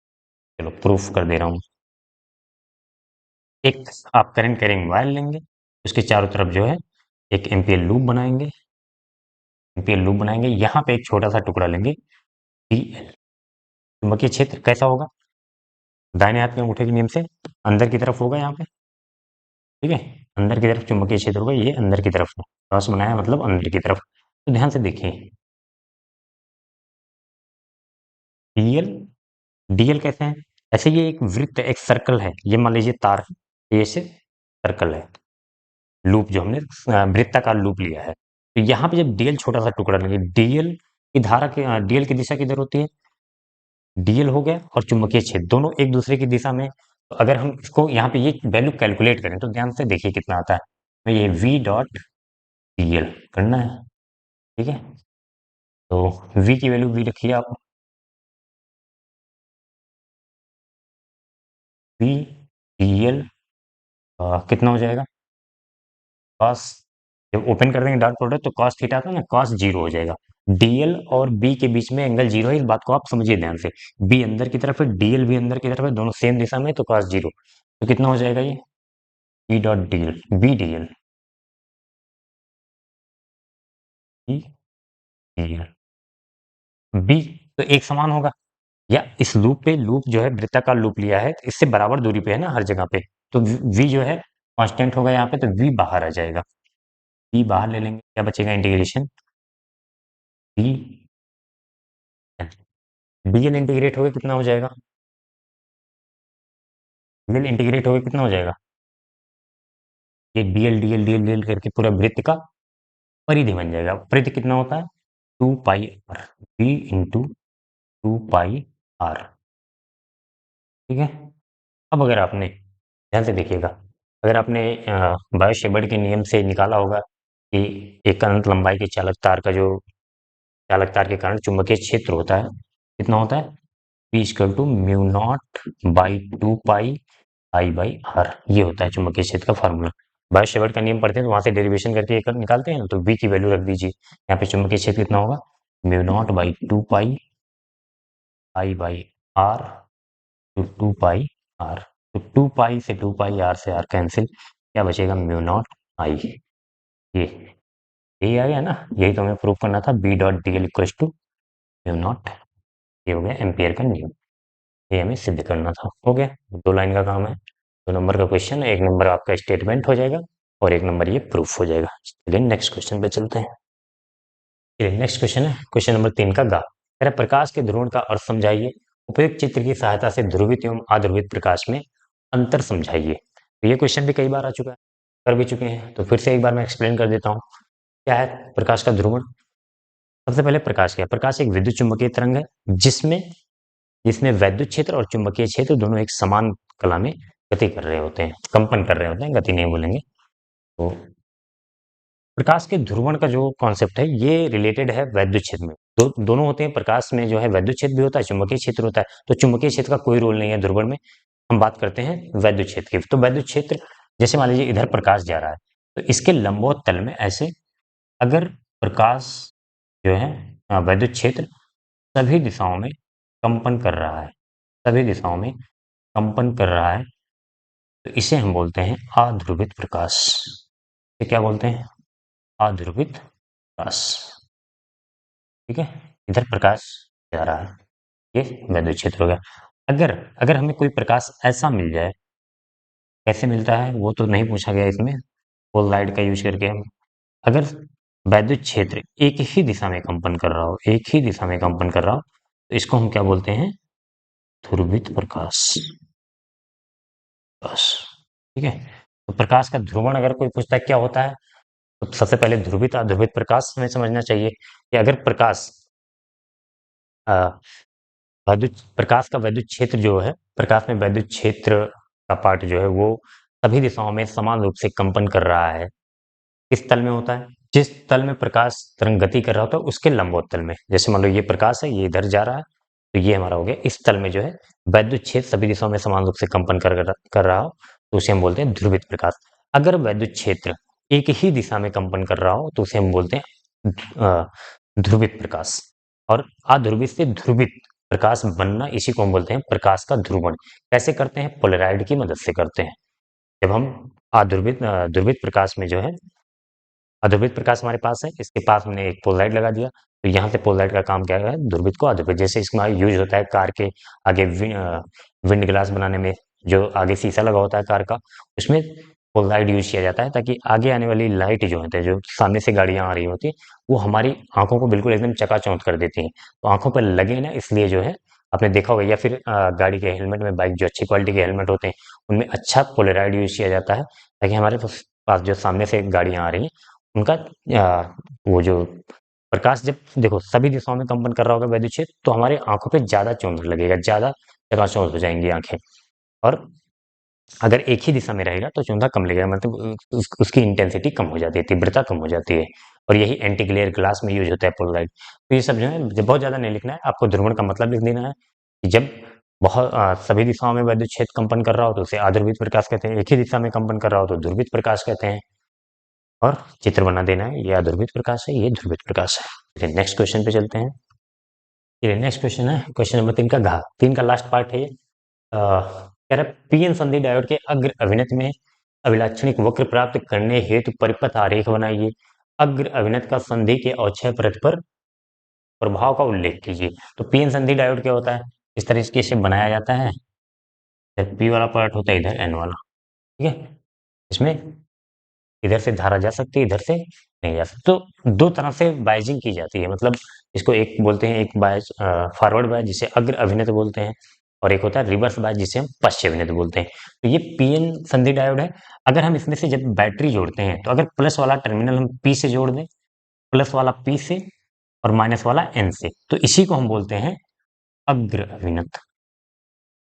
चलो प्रूफ कर दे रहा हूँ। एक आप करंट कैरिंग वायर लेंगे, उसके चारों तरफ जो है एक एम्पियर लूप बनाएंगे। एम्पियर लूप बनाएंगे, यहाँ पे एक छोटा सा टुकड़ा लेंगे डी एल। चुंबकीय क्षेत्र कैसा होगा, दाहिने हाथ के अंगूठे के नियम से अंदर की तरफ होगा यहाँ पे, ठीक है। अंदर की तरफ चुंबकीय क्षेत्र होगा, ये अंदर की तरफ है, क्रॉस बनाया मतलब अंदर की तरफ। तो ध्यान से देखिए, डीएल, डीएल कैसे है, ऐसे ये एक वृत्त, एक सर्कल है, ये मान लीजिए तार है, ये से सर्कल है, लूप जो हमने वृत्ताकार लूप लिया है। तो यहाँ पे जब डीएल छोटा सा टुकड़ा लेंगे, डीएल की धारा की डीएल की दिशा किधर होती है, डीएल हो गया और चुंबकीय क्षेत्र दोनों एक दूसरे की दिशा में। तो अगर हम इसको यहाँ पे ये वैल्यू कैलकुलेट करें तो ध्यान से देखिए कितना आता है। तो ये वी डॉट डीएल करना है, ठीक है। तो v की वैल्यू v रखिए आप, v dl कितना हो जाएगा, cos, जब ओपन कर देंगे डॉट प्रोडक्ट तो cos थीटा था ना, cos जीरो हो जाएगा। dl और b के बीच में एंगल जीरो है, इस बात को आप समझिए ध्यान से। b अंदर की तरफ है, dl भी अंदर की तरफ है, दोनों सेम दिशा में, तो cos जीरो। तो कितना हो जाएगा ये, b dot dl, b dl, b dl, b तो एक समान होगा, या इस लूप पे, लूप जो है वृत्ताकार लूप लिया है, इससे बराबर दूरी पे है ना हर जगह पे, तो v जो है कांस्टेंट होगा यहाँ पे, तो v बाहर आ जाएगा। v बाहर ले लेंगे, क्या बचेगा, इंटीग्रेशन v, dl इंटीग्रेट होगा कितना हो जाएगा, dl इंटीग्रेट होगा कितना हो जाएगा, ये dl dl dl dl करके पूरा वृत्त का परिधि बन जाएगा। परिधि कितना होता है, 2 pi R, v into 2 pi R, ठीक है। अब अगर आपने ध्यान से देखिएगा, अगर आपने बायो-सेवर्ट के नियम से निकाला होगा कि एक अनंत लंबाई के चालक तार का जो चालक तार के कारण चुंबकीय क्षेत्र होता है, कितना होता है, P equal to mu naught by 2 pi I by R, ये होता है चुंबकीय क्षेत्र का फार्मूला। बायो-सेवर्ट का नियम पढ़ते हैं तो वहां से डेरिवेशन करके एक निकालते हैं ना, तो V की वैल्यू रख दीजिए। यहाँ पे चुंबकीय क्षेत्र कितना होगा, mu naught by 2 pi I by R, तो 2 पाई आर, तो 2 पाई से 2 पाई, आर से आर कैंसिल, क्या बचेगा, म्यू नॉट आई। ये यही आ गया ना, यही तो हमें प्रूव करना था, B dot D L equal to mu naught, ये हो गया एम्पियर का नियम, ये हमें सिद्ध करना था। हो गया, 2 लाइन का काम है, 2 नंबर का क्वेश्चन, 1 नंबर आपका स्टेटमेंट हो जाएगा और 1 नंबर ये प्रूफ हो जाएगा। चलिए नेक्स्ट क्वेश्चन पे चलते हैं। चलिए नेक्स्ट क्वेश्चन है, क्वेश्चन नंबर 3 का गा, कह रहा है, प्रकाश के ध्रुवण का अर्थ समझाइए, उपयुक्त चित्र की सहायता से ध्रुवित एवं अध्रुवित प्रकाश में अंतर समझाइए। तो ये क्वेश्चन भी कई बार आ चुका है, कर भी चुके हैं, तो फिर से एक बार मैं एक्सप्लेन कर देता हूँ। क्या है प्रकाश का ध्रुवण, सबसे पहले प्रकाश क्या है, प्रकाश एक विद्युत चुंबकीय तरंग है जिसमें जिसमें वैद्युत क्षेत्र और चुंबकीय क्षेत्र दोनों एक समान कला में गति कर रहे होते हैं, कंपन कर रहे होते हैं, गति नहीं बोलेंगे। तो प्रकाश के ध्रुवण का जो कॉन्सेप्ट है ये रिलेटेड है वैद्युत क्षेत्र में, दोनों होते हैं, प्रकाश में जो है वैद्युत क्षेत्र भी होता है, चुंबकीय क्षेत्र होता है। तो चुंबकीय क्षेत्र का कोई रोल नहीं है ध्रुवण में, हम बात करते हैं वैद्युत क्षेत्र की। तो वैद्युत क्षेत्र, जैसे मान लीजिए इधर प्रकाश जा रहा है, तो इसके लंबवत तल में ऐसे, अगर प्रकाश जो है वैद्युत क्षेत्र सभी दिशाओं में कंपन कर रहा है, सभी दिशाओं में कंपन कर रहा है, तो इसे हम बोलते हैं अध्रुवित प्रकाश। इसे क्या बोलते हैं, अध्रुवित प्रकाश, ठीक है। इधर प्रकाश जा रहा है, ये वैद्युत क्षेत्र हो गया। अगर अगर हमें कोई प्रकाश ऐसा मिल जाए, कैसे मिलता है वो तो नहीं पूछा गया इसमें, पोल लाइट का यूज करके हम, अगर वैद्युत क्षेत्र एक ही दिशा में कंपन कर रहा हो, एक ही दिशा में कंपन कर रहा हो, तो इसको हम क्या बोलते हैं, ध्रुवित प्रकाश, बस, ठीक है। तो प्रकाश का ध्रुवण अगर कोई पूछता है क्या होता है, तो सबसे पहले ध्रुवित अध्रुवित प्रकाश हमें समझना चाहिए कि अगर प्रकाश वैद्युत प्रकाश का वैद्युत क्षेत्र जो है, प्रकाश में वैद्युत क्षेत्र का पार्ट जो है वो सभी दिशाओं में समान रूप से कंपन कर रहा है, किस तल में होता है, जिस तल में प्रकाश तरंग गति कर रहा होता है उसके लंबवत तल में, जैसे मान लो ये प्रकाश है, ये इधर जा रहा है, तो ये हमारा हो गया इस तल में जो है वैद्युत क्षेत्र सभी दिशाओं में समान रूप से कंपन कर रहा हो तो उसे हम बोलते हैं ध्रुवित प्रकाश। अगर वैद्युत क्षेत्र एक ही दिशा में कंपन कर रहा हो तो उसे हम बोलते हैं ध्रुवित प्रकाश। और अध्रुवित से ध्रुवित प्रकाश बनना, इसी को हम बोलते हैं प्रकाश का ध्रुवण। कैसे करते हैं? पोलराइड की मदद से करते हैं। जब हम ध्रुवित प्रकाश में जो है, अध्रुवित प्रकाश हमारे पास है, इसके पास हमने एक पोलराइड लगा दिया, तो यहाँ से पोलराइड का काम क्या है? ध्रुवित को अध्रुवित, जैसे इसमें यूज होता है कार के आगे विंड ग्लास बनाने में, जो आगे शीशा लगा होता है कार का, उसमें पोलराइड यूज किया जाता है ताकि आगे आने वाली लाइट जो होती है, जो सामने से गाड़ियां आ रही होती है, वो हमारी आंखों को बिल्कुल एकदम चकाचौंध कर देती हैं। तो आंखों पर लगे ना, इसलिए जो है आपने देखा होगा, या फिर गाड़ी के हेलमेट में, बाइक जो अच्छी क्वालिटी के हेलमेट होते हैं उनमें अच्छा पोलराइड यूज किया जाता है ताकि हमारे पास जो सामने से गाड़ियां आ रही हैं उनका वो जो प्रकाश, जब देखो सभी दिशाओं में कंपन कर रहा होगा वैद्युत क्षेत्र, तो हमारे आंखों पे ज्यादा चौंध लगेगा, ज्यादा चकाचौंध हो जाएंगी आंखें। और अगर एक ही दिशा में रहेगा तो चौंधा कम लगेगा, मतलब उसकी इंटेंसिटी कम हो जाती है, तीव्रता कम हो जाती है। और यही एंटी ग्लेयर ग्लास में यूज होता है पोलराइड। तो ये सब जो है बहुत ज्यादा नहीं लिखना है, आपको ध्रुवण का मतलब लिख देना है कि जब बहुत सभी दिशाओं में वैद्युत क्षेत्र कंपन कर रहा हो तो उसे अध्रुवित प्रकाश कहते हैं, एक ही दिशा में कंपन कर रहा हो तो ध्रुवित प्रकाश कहते हैं। और चित्र बना देना है, ये अध्रुवित प्रकाश है, ये ध्रुवित प्रकाश है। नेक्स्ट क्वेश्चन पे चलते हैं। ये नेक्स्ट क्वेश्चन है, क्वेश्चन नंबर 3 का घ, 3 का लास्ट पार्ट है ये। कह रहा है पीएन संधि डायोड के अग्र अभिनत में अभिलाक्षणिक वक्र प्राप्त करने हेतु परिपथ आरेख बनाइए। अग्र अभिनत का संधि के अवक्षय परत पर प्रभाव का उल्लेख कीजिए। तो पीएन संधि डायोड क्या होता है? इस तरीके से बनाया जाता है, पी वाला पार्ट होता है इधर, एन वाला, ठीक है। इसमें इधर से धारा जा सकती है, इधर से नहीं जा सकती। तो दो तरह से बायजिंग की जाती है, मतलब इसको एक बोलते हैं, एक बायज फॉरवर्ड बायज जिसे अग्र अभिनत बोलते हैं, और एक होता है रिवर्स बायज जिसे हम पश्च अभिनत बोलते हैं। तो ये पीएन संधि डायोड है। अगर हम इसमें से जब बैटरी जोड़ते हैं तो अगर प्लस वाला टर्मिनल हम पी से जोड़ दें, प्लस वाला पी से और माइनस वाला एन से, तो इसी को हम बोलते हैं अग्र अभिनत।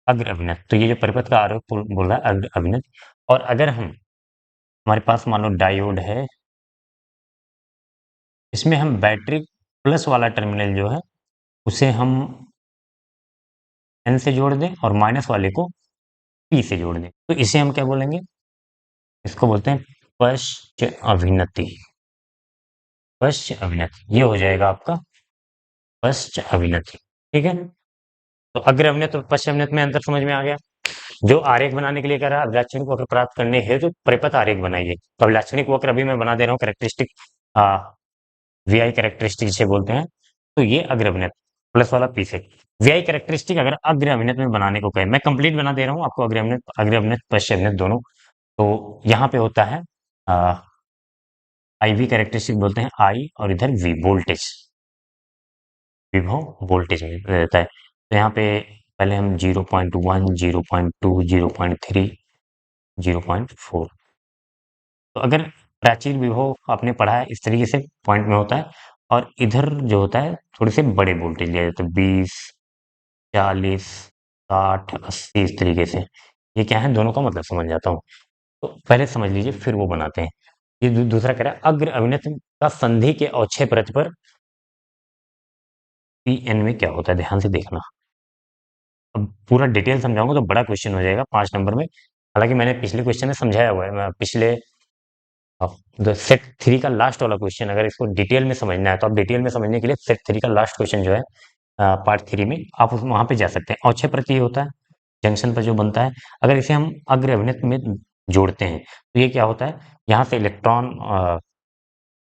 अग्र अभिनत, तो ये जो परिपथ का आरोप बोल रहा है अग्र अभिनत। और अगर हम, हमारे पास मान लो डायोड है, इसमें हम बैटरी प्लस वाला टर्मिनल जो है उसे हम एन से जोड़ दें और माइनस वाले को पी से जोड़ दें, तो इसे हम क्या बोलेंगे? इसको बोलते हैं पश्च अभिनति। पश्च अभिनति, ये हो जाएगा आपका पश्च अभिनति, ठीक है। तो अग्र अभिनत और पश्च अभिनत में अंतर समझ में आ गया। जो आरेख बनाने के लिए कह रहा है, अभिलाक्षणिक वक्र प्राप्त करने हेतु परिपथ आरेख बनाइए। तो अभिलाक्षणिक वक्र अभी मैं बना दे रहा हूँ, कैरेक्टरिस्टिक वीआई कैरेक्टरिस्टिक जिसे बोलते हैं। तो ये अग्र अभिनत प्लस वाला पी से, वीआई कैरेक्टरिस्टिक अगर अग्र अभिनत में बनाने को कहे, मैं कंप्लीट बना दे रहा हूँ आपको, अग्र अभिनत पश्च अभिनत दोनों। तो यहाँ पे होता है आई वी कैरेक्टरिस्टिक बोलते हैं, आई, और इधर वी वोल्टेज, विभव वोल्टेज में रहता है। तो यहाँ पे पहले हम 0.1, 0.2, 0.3, 0.4, तो अगर प्राचीर विभव आपने पढ़ा है, इस तरीके से पॉइंट में होता है। और इधर जो होता है थोड़े से बड़े वोल्टेज लिया जाता है, 20, 40, 60, 80, इस तरीके से। ये क्या है, दोनों का मतलब समझ जाता हूँ। तो पहले समझ लीजिए फिर वो बनाते हैं। ये दूसरा कह रहा है अग्र अभिनत का संधि के अवक्षय परत पर पी एन में क्या होता है, ध्यान से देखना। अब पूरा डिटेल समझाऊंगा तो बड़ा क्वेश्चन हो जाएगा 5 नंबर में। हालांकि मैंने पिछले क्वेश्चन में समझाया हुआ है, पिछले सेट 3 का लास्ट वाला क्वेश्चन, अगर इसको डिटेल में समझना है तो आप डिटेल में समझने के लिए सेट 3 का लास्ट क्वेश्चन जो है पार्ट 3 में, आप वहां पे जा सकते हैं। अवक्षय परत ये होता है जंक्शन पर जो बनता है। अगर इसे हम अग्र अभिनत में जोड़ते हैं तो ये क्या होता है, यहाँ से इलेक्ट्रॉन,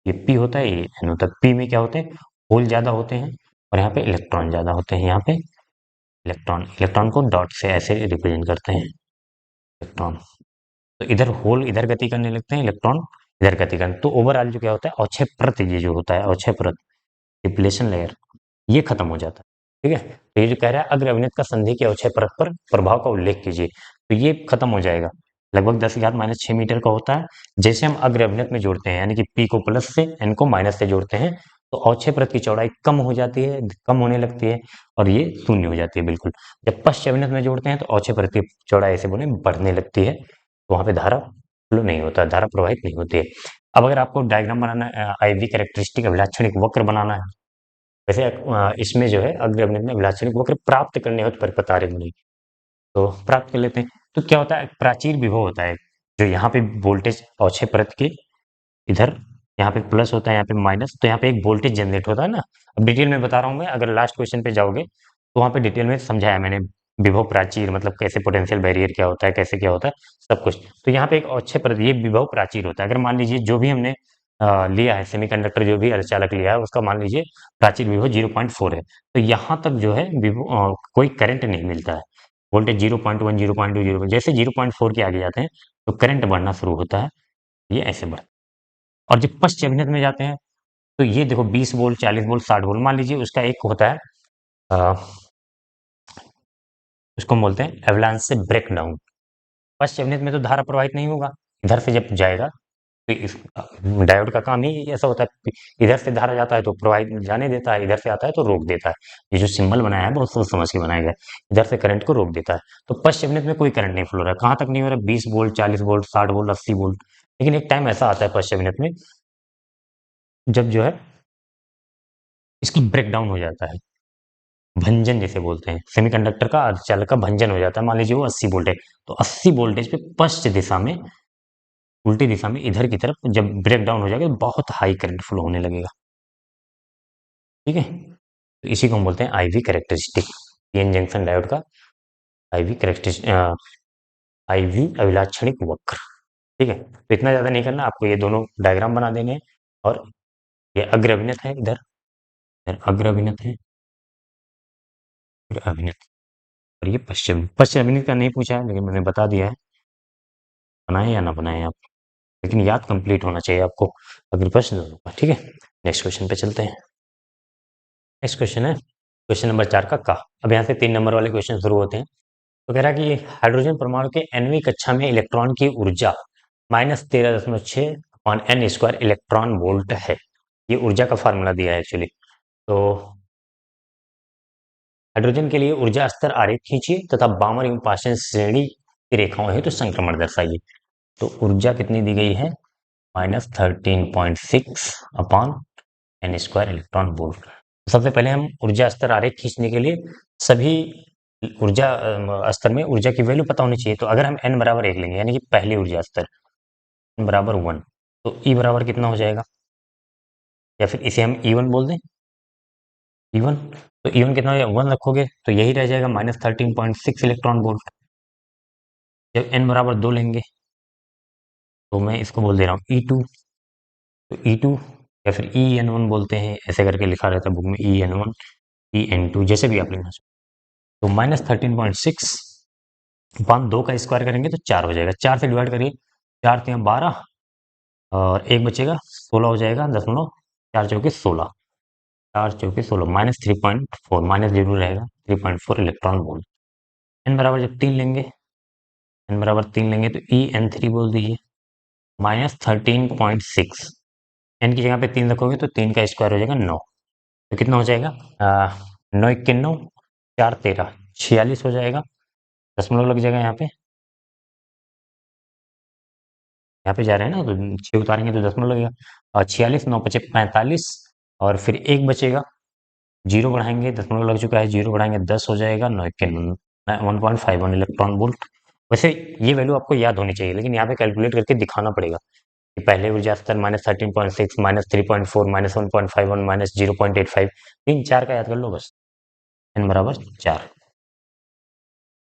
ये पी होता है, ये एन होता है। पी में क्या होते हैं, होल ज्यादा होते हैं, और यहाँ पे इलेक्ट्रॉन ज्यादा होते हैं। यहाँ पे इलेक्ट्रॉन, इलेक्ट्रॉन को डॉट से ऐसे रिप्रेजेंट करते हैं, इलेक्ट्रॉन। तो इधर होल इधर गति करने लगते हैं, इलेक्ट्रॉन इधर गति करने, तो ओवरऑल जो क्या होता है, अवक्षय परत, ये जो होता है अवक्षय परत, डिप्लेशन लेयर, ये खत्म हो जाता है, ठीक है। तो ये जो कह रहा है अग्र अभिनत का संधि के अवक्षय परत पर प्रभाव का उल्लेख कीजिए, तो ये खत्म हो जाएगा। लगभग 10⁻⁻6 मीटर का होता है। जैसे हम अग्र अभिनत में जोड़ते हैं, यानी कि पी को प्लस से, एन को माइनस से जोड़ते हैं, तो अवक्षय परत की चौड़ाई कम हो जाती है, कम होने लगती है, और ये शून्य हो जाती है बिल्कुल। जब पश्च अभिनत में जोड़ते हैं तो अवक्षय परत की चौड़ाई ऐसे बोले बढ़ने लगती है, तो वहां पे धारा फ्लो नहीं होता, धारा प्रवाहित नहीं होती है। अब अगर आपको डायग्राम बनाना है, IV कैरेक्टरिस्टिक अभिलाक्षणिक वक्र बनाना है, वैसे इसमें जो है अग्र अभिनय में अभिलाक्षणिक वक्र प्राप्त करने हेतु परिपथ आरेख बनेगी, तो प्राप्त कर लेते हैं। तो क्या होता है, प्राचीर विभव होता है, जो यहाँ पे वोल्टेज औछे परत के इधर, यहाँ पे प्लस होता है, यहाँ पे माइनस, तो यहाँ पे एक वोल्टेज जनरेट होता है ना। अब डिटेल में बता रहा हूँ मैं, अगर लास्ट क्वेश्चन पे जाओगे तो वहाँ पे डिटेल में समझाया मैंने, विभव प्राचीर मतलब कैसे, पोटेंशियल बैरियर क्या होता है, कैसे क्या होता है, सब कुछ। तो यहाँ पे एक अच्छे पर ये विभव प्राचीर होता है। अगर मान लीजिए जो भी हमने लिया है सेमीकंडक्टर, जो भी अर्धचालक लिया है, उसका मान लीजिए प्राचीर विभव 0.4 है, तो यहाँ तक जो है कोई करंट नहीं मिलता है। वोल्टेज 0.1, 0.2, 0, जैसे 0.4 के आगे जाते हैं तो करंट बढ़ना शुरू होता है, ये ऐसे बढ़ता है। और जब पश्च अभिनत में जाते हैं तो ये देखो 20 वोल्ट, 40 वोल्ट, 60 वोल्ट, मान लीजिए उसका एक होता है, अ, उसको हम बोलते हैं एवलांच से ब्रेक डाउन। पश्च अभिनत में तो धारा प्रवाहित नहीं होगा, इधर से जब जाएगा तो इस डायोड का काम ही ऐसा होता है कि इधर से धारा जाता है तो प्रवाहित जाने देता है, इधर से आता है तो रोक देता है। ये जो सिंबल बनाया है बहुत सोच समझ के बनाया गया है, इधर से करंट को रोक देता है। तो पश्च अभिनत में कोई करंट नहीं फ्लो हो रहा है, कहाँ तक नहीं हो रहा है, 20 वोल्ट, 40 वोल्ट, 60 वोल्ट, 80 वोल्ट। लेकिन एक टाइम ऐसा आता है पश्च अभिनत में जब जो है इसकी ब्रेक डाउन हो जाता है, भंजन जिसे बोलते हैं, सेमीकंडक्टर का अर्धचालक का भंजन हो जाता है। मान लीजिए वो 80 वोल्ट है, तो 80 वोल्टेज पे पश्च दिशा में, उल्टी दिशा में इधर की तरफ जब ब्रेक डाउन हो जाएगा तो बहुत हाई करंट फ्लो होने लगेगा। ठीक है, तो इसी को हम बोलते हैं IV characteristic, PN junction diode का IV कैरेक्टरिस्टिक, IV अभिलाक्षणिक वक्र। ठीक है, तो इतना ज्यादा नहीं करना आपको, ये दोनों डायग्राम बना देने हैं। और ये अग्र अभिनत है, इधर इधर अग्र अभिनत है, अग्र अभिनत, और ये पश्चिम पश्चिम अभिनत का नहीं पूछा है, लेकिन मैंने बता दिया है, बनाए या ना बनाए आप, लेकिन याद कंप्लीट होना चाहिए आपको अगर प्रश्न दोनों का। ठीक है, नेक्स्ट क्वेश्चन पे चलते हैं। नेक्स्ट क्वेश्चन है क्वेश्चन नंबर 4 का। अब यहाँ से 3 नंबर वाले क्वेश्चन शुरू होते हैं। तो कह रहा है कि हाइड्रोजन परमाणु के nवीं कक्षा में इलेक्ट्रॉन की ऊर्जा -13.6 upon n square electron volt है। ये ऊर्जा का फार्मूला दिया है एक्चुअली। तो हाइड्रोजन के लिए ऊर्जा स्तर आरेख खींचिए तथा बामर एवं पाषाण श्रेणी की रेखाओं हेतु संक्रमण दर्शाइए। तो ऊर्जा कितनी दी गई है, -13.6 upon n square electron volt. सबसे पहले हम ऊर्जा स्तर आरेख खींचने के लिए सभी ऊर्जा स्तर में ऊर्जा की वैल्यू पता होनी चाहिए। तो अगर हम n बराबर 1 लेंगे, यानी कि पहले ऊर्जा स्तर n बराबर 1, तो E बराबर कितना हो जाएगा, या फिर इसे हम E1 बोल दें, E1। तो E1 कितना हो जाएगा, 1 रखोगे तो यही रह जाएगा -13.6 इलेक्ट्रॉन वोल्ट। जब n बराबर 2 लेंगे तो मैं इसको बोल दे रहा हूँ E2। तो E2 या फिर EN1 बोलते हैं, ऐसे करके लिखा रहता है बुक में, EN1, EN2, जैसे भी आप लिखना चाहो। तो -13.6 पाँच, 2 का स्क्वायर करेंगे तो 4 हो जाएगा, 4 से डिवाइड करिए, 4 तिया 12 और एक बचेगा 16 हो जाएगा, 0.4 × 16, 4 × 16 -3.4, माइनस जरूर रहेगा, 3.4 इलेक्ट्रॉन वोल्ट। एन बराबर जब 3 लेंगे, एन बराबर 3 लेंगे तो EN3 बोल दीजिए, -13.6, एन की जगह पे 3 रखोगे तो 3 का स्क्वायर हो जाएगा 9, तो कितना हो जाएगा, 9 × 9, 4 13 46 हो जाएगा, दशमलव लग जाएगा यहाँ पे, यहाँ पे जा रहे हैं ना, तो 6 उतारेंगे तो दशमलव लगेगा, और 46, 9 × 5 = 45, और फिर एक बचेगा, जीरो बढ़ाएंगे, दशमलव लग चुका है, जीरो बढ़ाएंगे 10 हो जाएगा, 9 के 1.51 इलेक्ट्रॉन वोल्ट। वैसे ये वैल्यू आपको याद होनी चाहिए, लेकिन यहाँ पे कैलकुलेट करके दिखाना पड़ेगा कि पहले ऊर्जा स्तर -13.6, -3.4, -1.51, -0.85, इन चार का याद कर लो बस। n बराबर 4,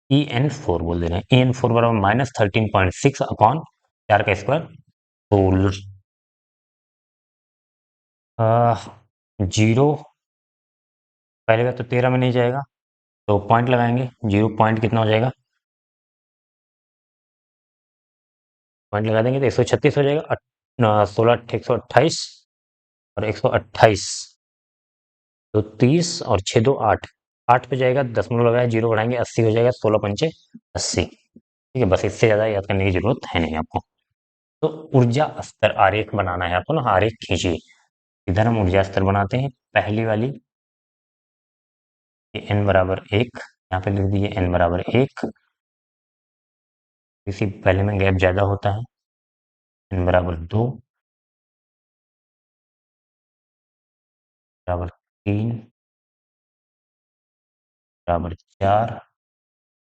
EN4 बोल दे रहे हैं, EN4 बराबर -13.6 अपॉन 4 का स्क्वायर होल, जीरो पहले का तो 13 में नहीं जाएगा, तो पॉइंट लगाएंगे, जीरो पॉइंट कितना हो जाएगा, पॉइंट लगा देंगे तो 136 हो जाएगा, 16 128 और 128, तो 30 और 6 2 8, 8 पे जाएगा, दशमलव लगाया, जीरो बढ़ाएंगे, 80 हो जाएगा, 16 पंचे 80। ठीक है, बस इससे ज्यादा याद करने की जरूरत है नहीं आपको। तो ऊर्जा स्तर आरेख बनाना है आपको ना, आरेख खींचिए। इधर हम ऊर्जा स्तर बनाते हैं, पहली वाली n बराबर 1, यहाँ पे लिख दीजिए n बराबर 1, इसी पहले में गैप ज्यादा होता है, n बराबर 2, बराबर 3 बराबर 4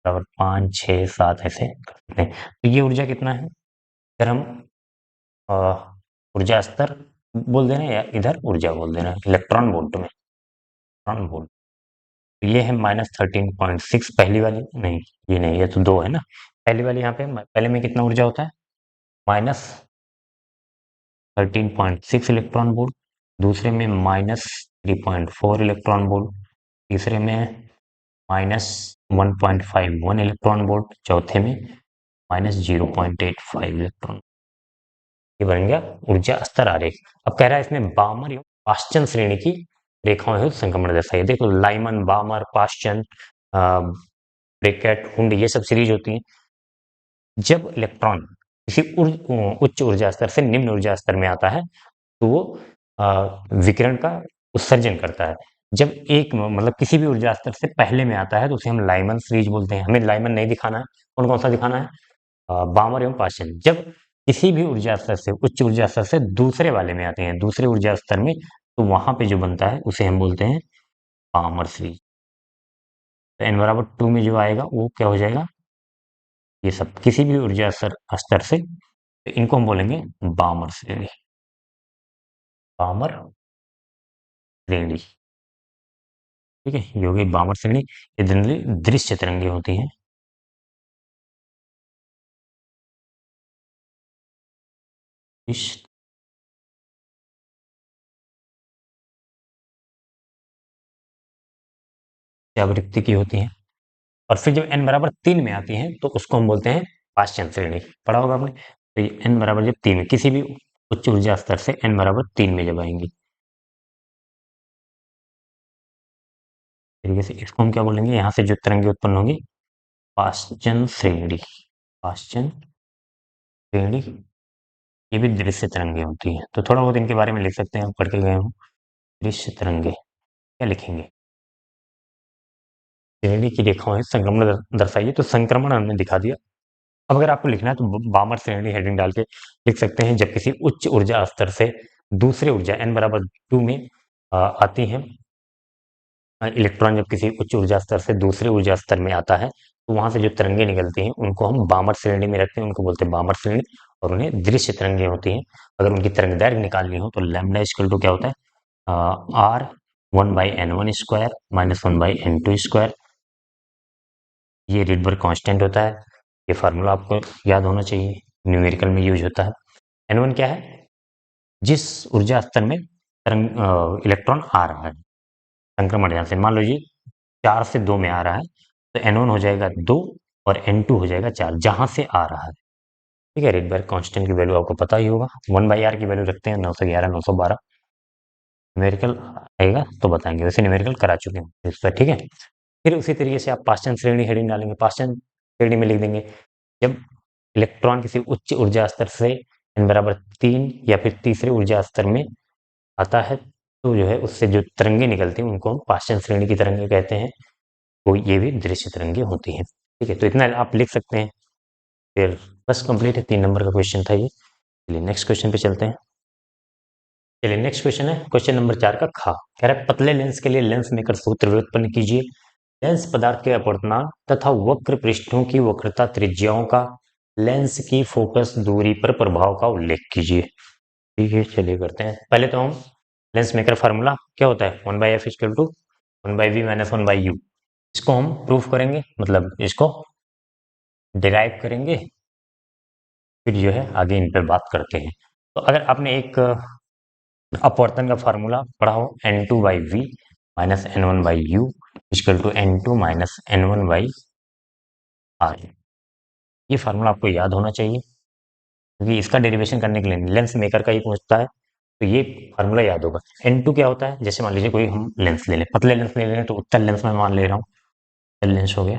बराबर 5 6 7 ऐसे कर सकते हैं। तो ये ऊर्जा कितना है? अगर हम अ, ऊर्जा स्तर बोल दे रहे हैं या इधर ऊर्जा बोल दे रहे हैं, इलेक्ट्रॉन वोल्ट में, इलेक्ट्रॉन वोल्ट। तो ये है -13.6 पहली वाली, नहीं ये नहीं, ये तो 2 है ना। पहली वाली यहाँ पे पहले में कितना ऊर्जा होता है? -13.6 इलेक्ट्रॉन वोल्ट, दूसरे में -3.4 इलेक्ट्रॉन वोल्ट, तीसरे में -1.51 इलेक्ट्रॉन वोल्ट, चौथे में -0.85 इलेक्ट्रॉन। ये बन गया ऊर्जा स्तर आरेख। अब कह रहा है इसमें बामर एवं पाश्चन श्रेणी की रेखाओं हेतु संक्रमण दर्शाइए। देखो लाइमन, बामर, पाश्चन, ब्रैकेट, हुंड, ये सब सीरीज होती है। जब इलेक्ट्रॉन किसी उच्च ऊर्जा स्तर से निम्न ऊर्जा स्तर में आता है तो वो विकिरण का उत्सर्जन करता है। जब एक मतलब किसी भी ऊर्जा स्तर से पहले में आता है तो उसे हम लाइमन सीरीज बोलते हैं। हमें लाइमन नहीं दिखाना है, कौन कौन सा दिखाना है? बामर एवं पाश्चन। जब किसी भी ऊर्जा स्तर से, उच्च ऊर्जा स्तर से दूसरे वाले में आते हैं, दूसरे ऊर्जा स्तर में, तो वहां पे जो बनता है उसे हम बोलते हैं बामर सीरीज। तो n बराबर 2 में जो आएगा वो क्या हो जाएगा? ये सब किसी भी ऊर्जा स्तर स्तर से, तो इनको हम बोलेंगे बामर श्रेणी, बामर श्रेणी। ठीक है, ये हो गई बामर श्रेणी। ये जनरली दृश्य तरंगे होती हैं। दृश्य आवृत्ति की होती हैं। और फिर जब n बराबर 3 में आती हैं तो उसको हम बोलते हैं पाश्चन श्रेणी। पढ़ा होगा आपने। तो ये n बराबर जब 3 में, किसी भी उच्च ऊर्जा स्तर से n बराबर 3 में जब आएंगी, तरीके से इसको हम क्या बोलेंगे? यहाँ से जो तरंगे उत्पन्न होंगी, पाश्चन श्रेणी, पाश्चन श्रेणी। ये भी दृश्य तरंगे होती हैं। तो थोड़ा बहुत इनके बारे में लिख सकते हैं, हम पढ़ के गए हूँ। दृश्य तरंगे क्या लिखेंगे? श्रेणी की रेखाओं है संक्रमण दर्शाइए। तो संक्रमण हमने दिखा दिया। अब अगर आपको लिखना है तो बामर श्रेणी हेडिंग डाल के लिख सकते हैं। जब किसी उच्च ऊर्जा स्तर से दूसरे ऊर्जा n बराबर 2 में आती है, इलेक्ट्रॉन जब किसी उच्च ऊर्जा स्तर से दूसरे ऊर्जा स्तर में आता है तो वहां से जो तरंगे निकलती हैं उनको हम बामर श्रेणी में रखते हैं, उनको बोलते हैं बामर श्रेणी। और उन्हें दृश्य तरंगे होती हैं। अगर उनकी तरंग दैर्घ्य निकालनी हो तो लैम्डा इक्वल टू क्या होता है? Are 1/n1² -1/n2²। ये रिडबर्ग कांस्टेंट होता है। ये फार्मूला आपको याद होना चाहिए, न्यूमेरिकल में यूज होता है। n1 क्या है? जिस ऊर्जा स्तर में तरंग इलेक्ट्रॉन आ रहा है, संक्रमण यहाँ से मान लीजिए 4 से 2 में आ रहा है, तो n1 हो जाएगा 2 और n2 हो जाएगा 4, जहां से आ रहा है। ठीक है, रिडबर्ग कांस्टेंट की वैल्यू आपको पता ही होगा। 1/r की वैल्यू रखते हैं 911 912। न्यूमेरिकल आएगा तो बताएंगे, वैसे न्यूमेरिकल करा चुके हैं इस पर। ठीक है, फिर उसी तरीके से आप पाश्चन श्रेणी हेडिंग डालेंगे। पाश्चन श्रेणी में लिख देंगे जब इलेक्ट्रॉन किसी उच्च ऊर्जा स्तर से n बराबर 3 या फिर तीसरे ऊर्जा स्तर में आता है तो जो है उससे जो तरंगे निकलती हैं उनको हम पाश्चन श्रेणी की तरंगे कहते हैं। तो ये भी दृश्य तरंगे होती हैं। ठीक है, तो इतना आप लिख सकते हैं। फिर बस कंप्लीट है, 3 नंबर का क्वेश्चन था ये। चलिए नेक्स्ट क्वेश्चन पे चलते हैं। चलिए नेक्स्ट क्वेश्चन है क्वेश्चन नंबर 4 का खा। कह रहा है पतले लेंस के लिए लेंस मेकर सूत्र व्युत्पन्न कीजिए। लेंस पदार्थ के अपवर्तनांक तथा वक्र पृष्ठों की वक्रता त्रिज्याओं का लेंस की फोकस दूरी पर प्रभाव का उल्लेख कीजिए। ठीक है, चलिए करते हैं। पहले तो हम लेंस मेकर फार्मूला क्या होता है? 1/f equal to 1/v minus 1/u। इसको हम प्रूफ करेंगे, मतलब इसको डिराइव करेंगे, फिर जो है आगे इन पर बात करते हैं। तो अगर आपने एक अपवर्तन का फार्मूला पढ़ा हो, n2/v minus n1/u equal to n2 minus n1/r, ये फार्मूला आपको याद होना चाहिए क्योंकि इसका डेरिवेशन करने के लिए लेंस मेकर का ही पूछता है। तो ये फार्मूला याद होगा। n2 क्या होता है? जैसे मान लीजिए कोई हम लेंस ले लें, पतले लेंस ले लें, तो उत्तल लेंस में मान ले रहा हूँ, उत्तल लेंस हो गया।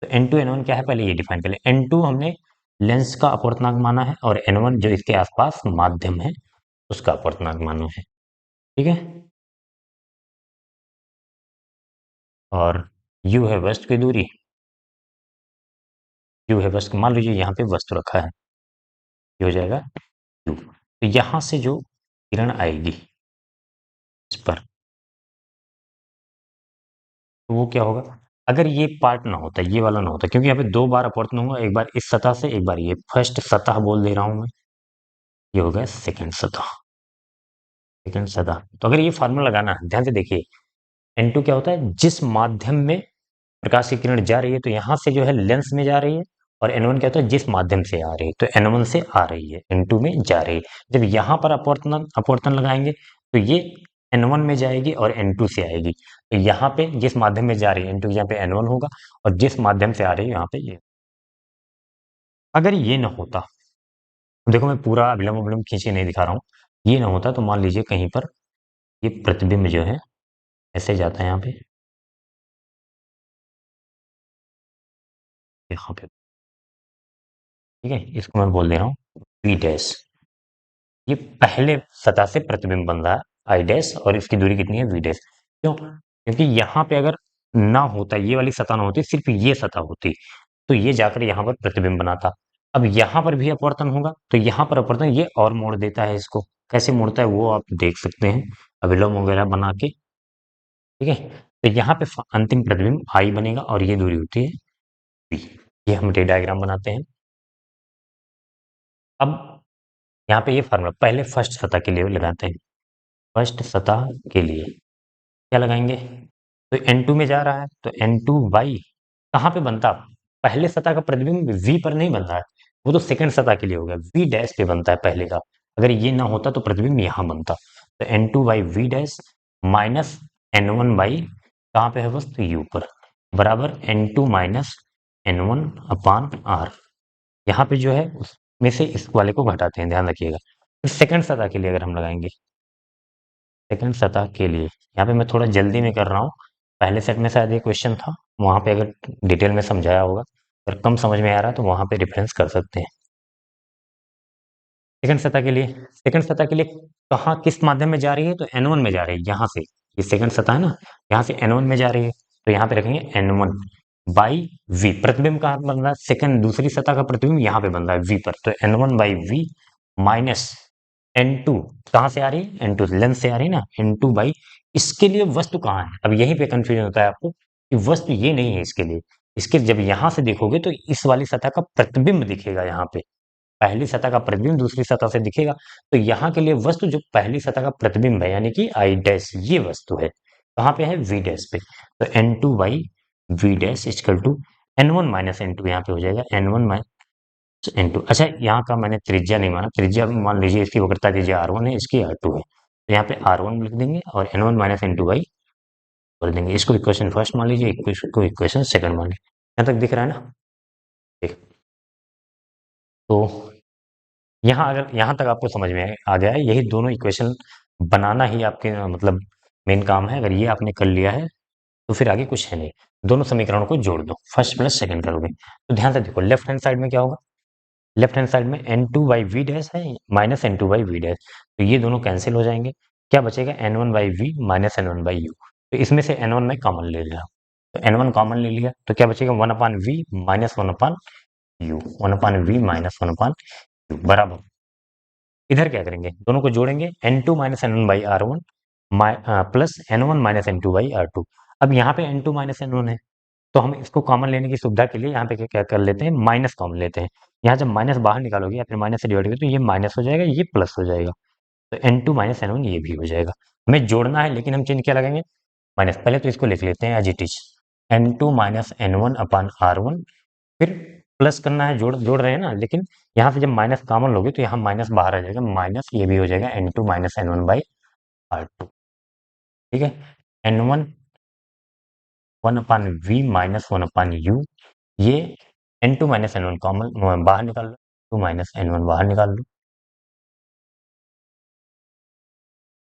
तो n2 n1 क्या है पहले ये डिफाइन कर ले। n2 हमने लेंस का अपवर्तनांक माना है और n1 जो इसके आसपास माध्यम है उसका अपवर्तनांक माना है। ठीक है, और u है वस्तु की दूरी, u है वस्तु, मान लीजिए यहाँ पे वस्तु रखा है, ये हो जाएगा u। तो यहाँ से जो किरण आएगी तो वो क्या होगा, अगर ये पार्ट ना होता, ये वाला ना होता, क्योंकि यहाँ पे दो बार अपवर्तन होगा, एक बार इस सतह से, एक बार ये फर्स्ट सतह बोल दे रहा हूं मैं, ये हो गया सेकंड सतह। सेकंड सतह, तो अगर ये फार्मूला लगाना है, ध्यान से देखिए, N2 क्या होता है, जिस माध्यम में प्रकाश की किरण जा रही है, तो यहां से जो है लेंस में जा रही है, और N1 क्या होता है, जिस माध्यम से आ रही है, तो N1 से आ रही है, N2 में जा रही है। जब यहां पर अपवर्तन अपवर्तन लगाएंगे, तो ये N1 में जाएगी और N2 से आएगी, तो यहाँ पे जिस माध्यम में जा रही है N2 यहाँ पे N1 होगा, और जिस माध्यम से आ रही है यहाँ पे ये। अगर ये ना होता, देखो मैं पूरा विलंब विलंब खींच के नहीं दिखा रहा हूँ, ये ना होता तो मान लीजिए कहीं पर ये प्रतिबिंब जो है ऐसे जाता है यहाँ पे, यहाँ पे, ठीक है, इसको मैं बोल दे रहा हूँ वी डैश। ये पहले सतह से प्रतिबिंब बन रहा है आई डैश, और इसकी दूरी कितनी है वी डैश। क्यों, क्योंकि यहाँ पे अगर ना होता, ये वाली सतह ना होती, सिर्फ ये सतह होती, तो ये जाकर यहाँ पर प्रतिबिंब बनाता। अब यहाँ पर भी अपवर्तन होगा, तो यहाँ पर अपवर्तन ये और मोड़ देता है इसको। कैसे मोड़ता है वो आप देख सकते हैं, अभिलंब वगैरह बना के, ठीक है। तो यहाँ पे अंतिम प्रतिबिंब आई बनेगा, और ये दूरी होती है वी। ये हम टे डायग्राम बनाते हैं। अब यहाँ पे ये फार्मूला पहले फर्स्ट सतह के लिए लगाते हैं। फर्स्ट सतह के लिए क्या लगाएंगे, तो N2 में जा रहा है, तो N2 कहाँ पे बनता, पहले सतह का प्रतिबिंब V पर नहीं बन रहा है, वो तो सेकंड सतह के लिए हो गया, V डैश पे बनता है पहले का। अगर ये ना होता तो प्रतिबिंब यहाँ बनता, तो N2 V dash minus N1 कहाँ पे है बस, तो U पर, बराबर N2 माइनस N1 अपान R। यहाँ पे जो है उसमें से इस वाले को घटाते हैं, ध्यान रखिएगा। फिर सेकंड सतह के लिए अगर हम लगाएंगे, सेकंड सतह के लिए यहाँ पे मैं थोड़ा जल्दी में कर रहा हूँ, पहले सेट में शायद ये क्वेश्चन था, वहां पे अगर डिटेल में समझाया होगा, अगर कम समझ में आ रहा है तो वहां पे रेफरेंस कर सकते हैं। सेकंड सतह के लिए, सेकंड सतह के लिए कहाँ किस माध्यम में जा रही है, तो N1 में जा रही है, यहाँ से, ये सेकंड सतह है ना, यहाँ से N1 में जा रही है, तो यहाँ पे रखेंगे N1 बाई वी। प्रतिबिंब कहाँ बन रहा है, सेकंड दूसरी सतह का प्रतिबिंब यहाँ पे बन रहा है वी पर, तो N1 by V minus N2 कहाँ से आ रही है, N2 लेंस से आ रही है ना, N2 बाई, इसके लिए वस्तु कहाँ है, अब यहीं पे कंफ्यूजन होता है आपको कि वस्तु ये नहीं है इसके लिए। इसके जब यहां से देखोगे तो इस वाली सतह का प्रतिबिंब दिखेगा, यहाँ पे पहली सतह का प्रतिबिंब दूसरी सतह से दिखेगा, तो यहाँ के लिए वस्तु जो पहली सतह का प्रतिबिंब है, यानी कि आई डैश, ये वस्तु है, कहाँ पे है, वी डैश पे, तो N2 by V dash equal to N1 minus N2, यहाँ पे हो जाएगा N1 माइनस N2। अच्छा, यहाँ का मैंने त्रिज्या नहीं माना, त्रिज्या मान लीजिए इसकी वक्रता त्रिज्या R1 है, इसकी R2 है, तो यहाँ पे R1 लिख देंगे और N1 माइनस N2 बाई कर देंगे। इसको इक्वेशन फर्स्ट मान लीजिए, इसको इक्वेशन सेकंड मान लीजिए। यहाँ तक दिख रहा है ना, ठीक। तो यहाँ अगर यहाँ तक आपको समझ में आ गया है, यही दोनों इक्वेशन बनाना ही आपके मतलब मेन काम है। अगर ये आपने कर लिया है तो फिर आगे कुछ है नहीं, दोनों समीकरणों को जोड़ दो, फर्स्ट प्लस सेकंड करोगे। तो ध्यान से देखो, लेफ्ट हैंड साइड में क्या होगा, लेफ्ट हैंड साइड में N2 बाई वी डैश है minus N2 by V dash, तो ये दोनों कैंसिल हो जाएंगे, क्या बचेगा N1 by V minus N1 by U. तो इसमें से N1 में कॉमन ले लिया, तो N1 कॉमन ले लिया, तो क्या बचेगा 1 upon V minus 1 upon U, 1 upon V minus 1 upon U बराबर। इधर क्या करेंगे, दोनों को जोड़ेंगे, N2 minus N1 by R1 plus N1 minus N2 by R2। अब यहाँ पे N2 माइनस N1 है, तो हम इसको कॉमन लेने की सुविधा के लिए यहाँ पे क्या क्या कर लेते हैं, माइनस कॉमन लेते हैं। यहाँ जब माइनस बाहर निकालोगे या फिर माइनस से डिवाइड करोगे, तो ये माइनस हो जाएगा, ये प्लस हो जाएगा, तो N2 माइनस N1 ये भी हो जाएगा। हमें जोड़ना है, लेकिन हम चिन्ह क्या लगाएंगे, माइनस। पहले तो इसको लिख लेते हैं as it is, N2 minus N1 upon R1, फिर प्लस करना है, जोड़ जोड़ रहे हैं ना, लेकिन यहाँ से जब माइनस कॉमन लोगे तो यहाँ माइनस बाहर आ जाएगा, माइनस ये भी हो जाएगा N2 minus N1 by R2, ठीक है। N1 1 upon V minus 1 upon U, ये N2 माइनस N1 कॉमन बाहर निकाल लो, 2 माइनस N1 बाहर निकाल लो,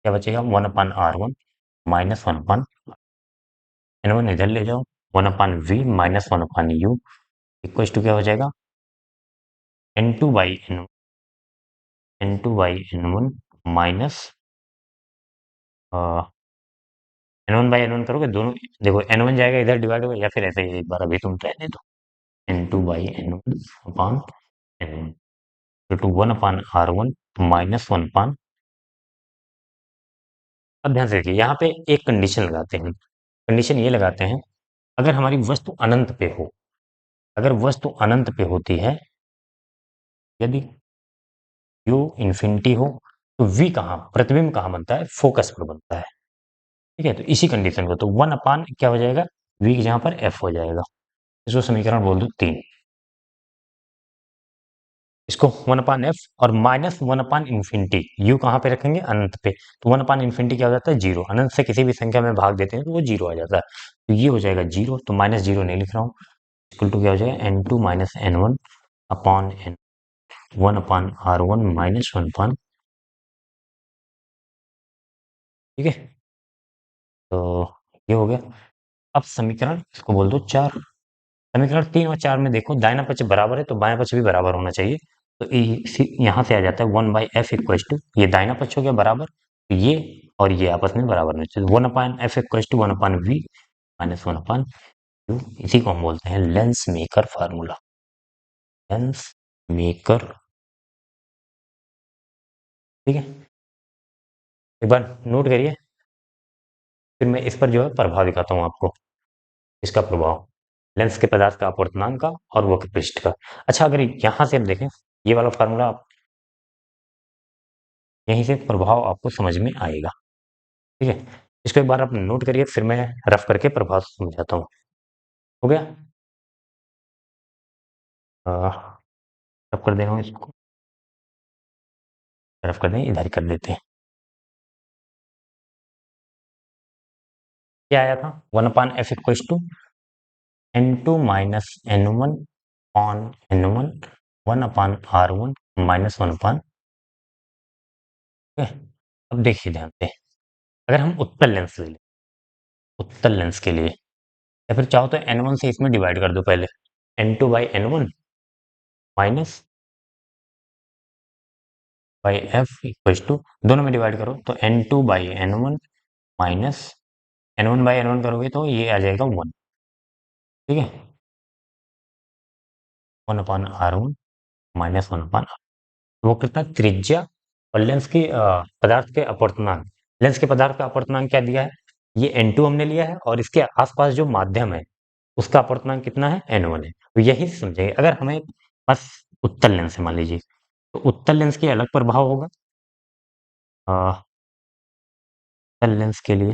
क्या बचेगा 1 अपान R1 माइनस 1 अपान N1 इधर ले जाओ, 1 upon V minus 1 upon U equal to क्या हो जाएगा, N2 by N2 by N1 minus N1 करोगे, दोनों देखो N1 जाएगा इधर डिवाइड होगा, या फिर ऐसे ही एक बार अभी तुम रहने दो, N2 by N1 upon N1 to 1 upon R1 minus 1 upon. अब ध्यान से देखिए, यहाँ पे एक कंडीशन लगाते हैं, कंडीशन ये लगाते हैं अगर हमारी वस्तु अनंत पे हो, अगर वस्तु अनंत पे होती है, यदि u इंफिनिटी हो, तो v कहाँ, प्रतिबिंब कहाँ बनता है, फोकस पर बनता है। ठीक है, तो इसी कंडीशन को तो 1 अपान क्या हो जाएगा, v की जगह पर f हो जाएगा। इसको समीकरण बोल दो 3। इसको 1 अपान एफ और माइनस 1 अपान इन्फिनिटी, यू कहाँ पे रखेंगे, अनंत पे। तो 1 अपान इन्फिनिटी क्या हो जाता है, जीरो। अनंत से किसी भी संख्या में भाग देते हैं तो वो जीरो आ जाता है। तो ये हो जाएगा जीरो, तो माइनस जीरो नहीं लिख रहा हूँ। इक्वल टू क्या हो जाएगा, N two minus N one upon N, 1 upon R one minus 1 upon, ठीक है। तो ये हो गया। अब समीकरण इसको बोल दो 4। समीकरण 3 और 4 में देखो, दाहिना पक्ष बराबर है तो बायां पक्ष भी बराबर होना चाहिए। तो यहाँ से आ जाता है 1/f इक्वल टू, ये दाहिना पक्ष हो गया बराबर, तो ये और ये आपस में बराबर होना चाहिए। 1/f equal to 1/v minus 1/u, इसी को हम बोलते हैं lens maker formula. Lens maker, ठीक है। एक बार नोट करिए, फिर मैं इस पर जो है प्रभाव दिखाता हूँ आपको, इसका प्रभाव लेंस के पदार्थ का अपवर्तनांक का और वक्र पृष्ठ का। अच्छा, अगर यहाँ से हम देखें, ये वाला फार्मूला, यहीं से प्रभाव आपको समझ में आएगा। ठीक है, इसको एक बार आप नोट करिए, फिर मैं रफ करके प्रभाव समझाता हूँ। हो गया, रफ कर दे रहा हूँ इसको, रफ कर दें, इधर ही कर देते हैं। क्या आया था, 1/f equals to n2 minus n1 on n1, 1/r1 minus 1/, ठीक है। अब देखिए ध्यान से, अगर हम उत्तल लेंस ले लें, उत्तल लेंस के लिए, या फिर चाहो तो n1 से इसमें डिवाइड कर दो पहले, n2/n1 minus by F equals to, दोनों में डिवाइड करो तो n2/n1 माइनस n1/n1 करोगे तो ये आ जाएगा 1, ठीक है। 1/r1 माइनस 1/r, वो कितना, त्रिज्या और लेंस की पदार्थ के अपवर्तनांक, लेंस के पदार्थ का अपवर्तनांक क्या दिया है, ये n2 हमने लिया है, और इसके आसपास जो माध्यम है उसका अपवर्तनांक कितना है, n1 है। तो यही समझिए, अगर हमें बस उत्तल लेंस है मान लीजिए, तो उत्तल लेंस के अलग प्रभाव होगा, उत्तल लेंस के लिए,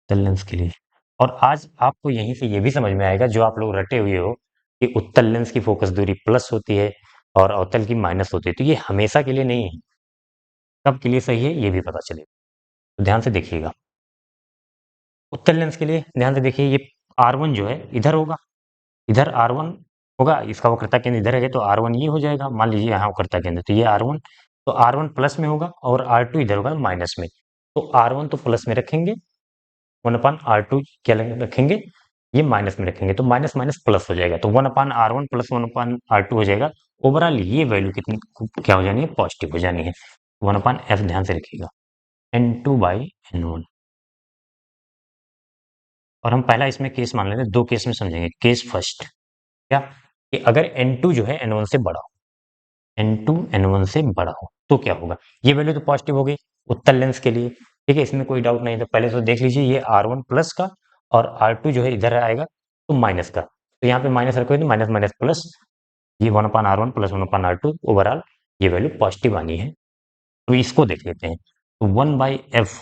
उत्तल लेंस के लिए। और आज आपको यहीं से ये भी समझ में आएगा, जो आप लोग रटे हुए हो कि उत्तल लेंस की फोकस दूरी प्लस होती है और अवतल की माइनस होती है, तो ये हमेशा के लिए नहीं है, कब के लिए सही है ये भी पता चलेगा। तो ध्यान से देखिएगा, उत्तल लेंस के लिए ध्यान से देखिए, ये R1 जो है इधर होगा, इधर R1 होगा, इसका वक्रता केंद्र इधर है तो R1 ये हो जाएगा, मान लीजिए यहाँ वक्रता केंद्र, तो ये R1, तो R1 प्लस में होगा और R2 इधर होगा माइनस में। तो R1 तो प्लस में रखेंगे, 1/r2 क्या रखेंगे, ये माइनस में रखेंगे, तो माइनस माइनस प्लस हो जाएगा, तो 1/r1 प्लस 1/r2 हो जाएगा। ओवरऑल ये वैल्यू कितनी क्या हो जानी है, पॉजिटिव हो जानी है। 1/f ध्यान से रखिएगा, n2/n1। और हम पहला इसमें केस मान लेंगे, दो केस में समझेंगे। केस फर्स्ट क्या, कि अगर n2 जो है n1 से बड़ा हो, n2 n1 से बड़ा हो तो क्या होगा, ये वैल्यू तो पॉजिटिव हो गई उत्तल लेंस के लिए, ठीक है, इसमें कोई डाउट नहीं। तो पहले तो देख लीजिए, ये R1 प्लस का और R2 जो है इधर आएगा तो माइनस का, तो यहाँ पे माइनस रखोगे तो माइनस माइनस प्लस, ये 1/r1 प्लस 1/r2, ओवरऑल ये वैल्यू पॉजिटिव आनी है। तो इसको देख लेते हैं, तो 1/f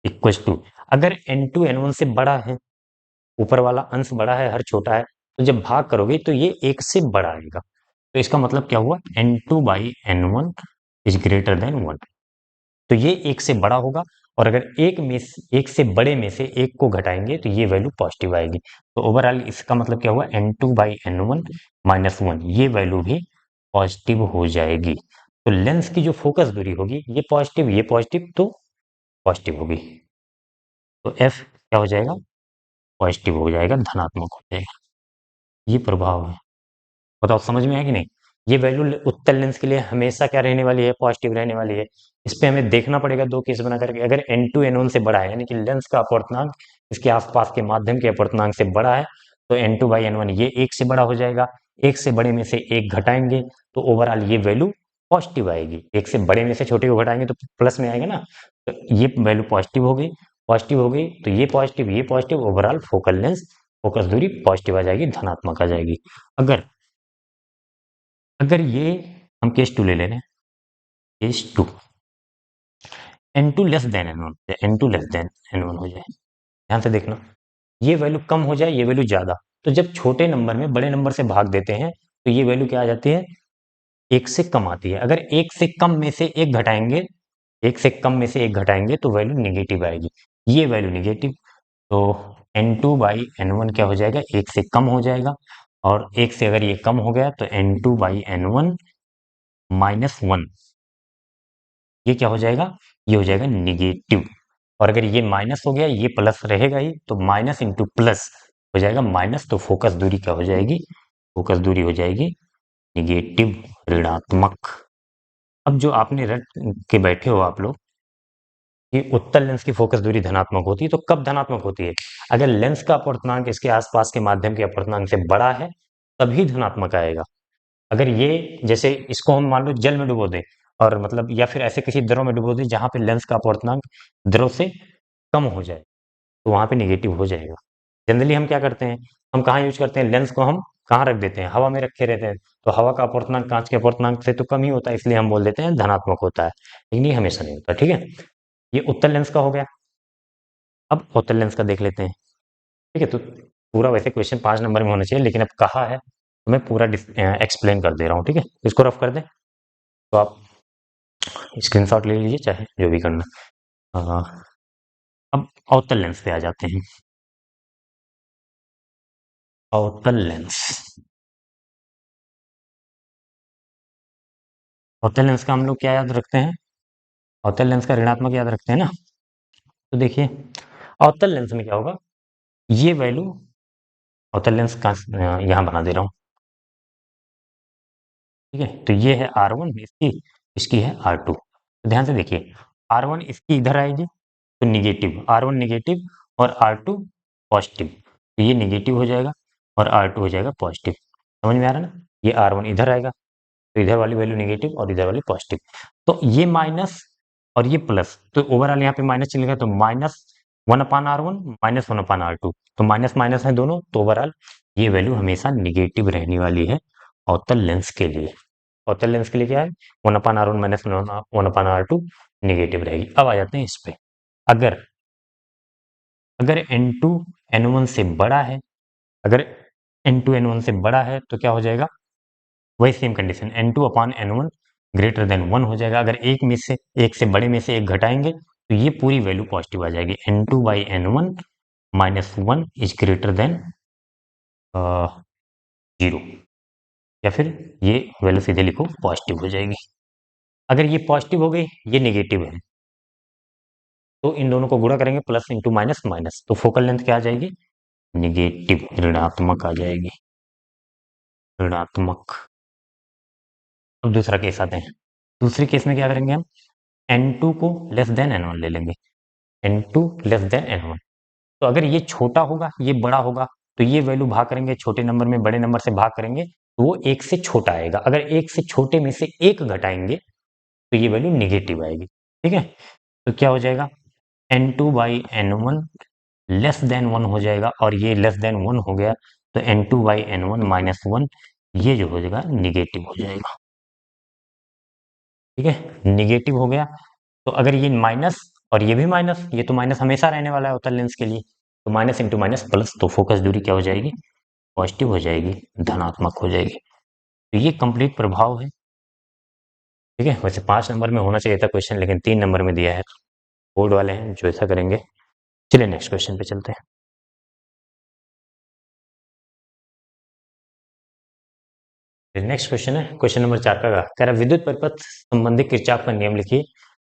इक्वल्स टू, अगर n2 n1 से बड़ा है, ऊपर वाला अंश बड़ा है, हर छोटा है, तो जब भाग करोगे तो ये एक से बड़ा आएगा। तो इसका मतलब क्या हुआ, n2/n1 इज ग्रेटर देन 1, तो ये एक से बड़ा होगा। और अगर एक से बड़े में से एक को घटाएंगे तो ये वैल्यू पॉजिटिव आएगी। तो ओवरऑल इसका मतलब क्या हुआ, n2/n1 माइनस 1, ये वैल्यू भी पॉजिटिव हो जाएगी। तो लेंस की जो फोकस दूरी होगी, ये पॉजिटिव, ये पॉजिटिव, तो पॉजिटिव होगी, तो एफ क्या हो जाएगा, पॉजिटिव हो जाएगा, धनात्मक हो जाएगा। ये प्रभाव है, बताओ समझ में आया कि नहीं। ये वैल्यू उत्तल लेंस के लिए हमेशा क्या रहने वाली है, पॉजिटिव रहने वाली है। इस पे हमें देखना पड़ेगा दो केस बना करके, अगर n2 n1 से बड़ा है, यानी कि लेंस का अपवर्तनांक इसके आसपास के माध्यम के अपवर्तनांक से बड़ा है, तो n2/n1 ये एक से बड़ा हो जाएगा। एक से बड़े में से एक घटाएंगे तो ओवरऑल ये वैल्यू पॉजिटिव आएगी। एक से बड़े में से छोटे को घटाएंगे तो प्लस में आएगा ना, तो ये वैल्यू पॉजिटिव होगी। पॉजिटिव हो गई तो ये positive, overall focal length focus दूरी पॉजिटिव आ जाएगी, धनात्मक आ जाएगी। अगर अगर ये हम केस टू ले रहे हैं, case two N2 less than N1, N2 less than N1 हो जाए, ध्यान से देखना, ये वैल्यू कम हो जाए, ये वैल्यू ज्यादा, तो जब छोटे नंबर में बड़े नंबर से भाग देते हैं तो ये वैल्यू क्या आ जाती है, एक से कम आती है। अगर एक से कम में से एक घटाएंगे, एक से कम में से एक घटाएंगे तो वैल्यू निगेटिव आएगी, ये वैल्यू निगेटिव, तो N2 बाई N1 क्या हो जाएगा, एक से कम हो जाएगा, और एक से अगर ये कम हो गया तो N2 by N1 minus one, ये क्या हो जाएगा, ये हो जाएगा निगेटिव। और अगर ये माइनस हो गया, ये प्लस रहेगा ही, तो माइनस इंटू प्लस हो जाएगा माइनस, तो फोकस दूरी क्या हो जाएगी, फोकस दूरी हो जाएगी निगेटिव, ऋणात्मक। अब जो आपने रट के बैठे हो आप लोग कि उत्तल लेंस की फोकस दूरी धनात्मक होती है, तो कब धनात्मक होती है, अगर लेंस का अपवर्तनांक इसके आसपास के माध्यम के अपवर्तनांक से बड़ा है तभी धनात्मक आएगा। अगर ये जैसे इसको हम मान लो जल में डुबो दें, और मतलब या फिर ऐसे किसी द्रव में डुबो दें जहां पे लेंस का अपवर्तनांक द्रव से कम हो जाए, तो वहां पे निगेटिव हो जाएगा। जनरली हम क्या करते हैं, हम कहाँ यूज करते हैं, लेंस को हम कहाँ रख देते हैं, हवा में रखे रहते हैं, तो हवा का अपवर्तनांक कांच के अपवर्तनांक से तो कम ही होता है, इसलिए हम बोल देते हैं धनात्मक होता है, लेकिन ये हमेशा नहीं होता। ठीक है, ये उत्तल लेंस का हो गया। अब अवतल लेंस का देख लेते हैं। ठीक है, तो पूरा वैसे क्वेश्चन 5 नंबर में होना चाहिए, लेकिन अब कहा है तो मैं पूरा एक्सप्लेन कर दे रहा हूँ। ठीक है, इसको रफ कर दें, तो आप स्क्रीनशॉट ले लीजिए, चाहे जो भी करना। अब अवतल लेंस पे आ जाते हैं। अवतल लेंस, अवतल लेंस का हम लोग क्या याद रखते हैं, अवतल लेंस का ऋणात्मक याद रखते हैं ना। तो देखिए अवतल लेंस में क्या होगा, ये वैल्यू, अवतल लेंस का यहाँ बना दे रहा हूँ। ठीक है, तो ये है R1 इसकी, इसकी है R2। तो ध्यान से देखिए, R1 इसकी इधर आएगी तो निगेटिव, R1 निगेटिव और R2 पॉजिटिव, तो ये निगेटिव हो जाएगा और R2 हो जाएगा पॉजिटिव। समझ में आ रहा है ना, ये R1 इधर आएगा तो इधर वाली वैल्यू निगेटिव और इधर वाली पॉजिटिव, तो ये माइनस और ये प्लस, तो ओवरऑल यहाँ पे माइनस चलेगा, तो -1/R1 -1/R2, तो माइनस माइनस है दोनों, तो ओवरऑल ये वैल्यू हमेशा निगेटिव रहने वाली है अवतल लेंस के लिए। अवतल लेंस के लिए क्या है, 1/R1 माइनस 1/R2 निगेटिव रहेगी। अब आ जाते हैं इस पे, अगर अगर N2 N1 से बड़ा है, अगर N2 N1 से बड़ा है तो क्या हो जाएगा, वही same condition, N2/N1 greater than 1 हो जाएगा। अगर एक से बड़े में से एक घटाएंगे तो ये पूरी वैल्यू पॉजिटिव आ जाएगी, N2/N1 minus 1 is greater than 0, या फिर ये वैल्यू सीधे लिखो पॉजिटिव हो जाएगी। अगर ये पॉजिटिव हो गई, ये नेगेटिव है, तो इन दोनों को गुणा करेंगे, प्लस इंटू माइनस माइनस, तो फोकल लेंथ क्या आ जाएगी, निगेटिव, ऋणात्मक आ जाएगी, ऋणात्मक। अब दूसरा केस आते हैं, दूसरे केस में क्या करेंगे हम, N2 को लेस देन N1 ले लेंगे, N2 लेस देन N1, तो अगर ये छोटा होगा ये बड़ा होगा, तो ये वैल्यू भाग करेंगे, छोटे नंबर में बड़े नंबर से भाग करेंगे तो वो एक से छोटा आएगा। अगर एक से छोटे में से एक घटाएंगे तो ये वैल्यू निगेटिव आएगी। ठीक है, तो क्या हो जाएगा, N2/N1 लेस देन 1 हो जाएगा, और ये लेस देन 1 हो गया तो N2/N1 माइनस 1, ये जो हो जाएगा निगेटिव हो जाएगा। ठीक है, निगेटिव हो गया, तो अगर ये माइनस और ये भी माइनस, ये तो माइनस हमेशा रहने वाला है उत्तल लेंस के लिए, तो माइनस इंटू माइनस प्लस, तो फोकस दूरी क्या हो जाएगी, पॉजिटिव हो जाएगी, धनात्मक हो जाएगी। तो ये कंप्लीट प्रभाव है। ठीक है, वैसे 5 नंबर में होना चाहिए था क्वेश्चन, लेकिन 3 नंबर में दिया है, बोर्ड वाले हैं जो ऐसा करेंगे। चलिए नेक्स्ट क्वेश्चन पे चलते हैं। नेक्स्ट क्वेश्चन है क्वेश्चन नंबर 4 का, कह रहा विद्युत परिपथ संबंधी किरचॉफ का नियम लिखिए,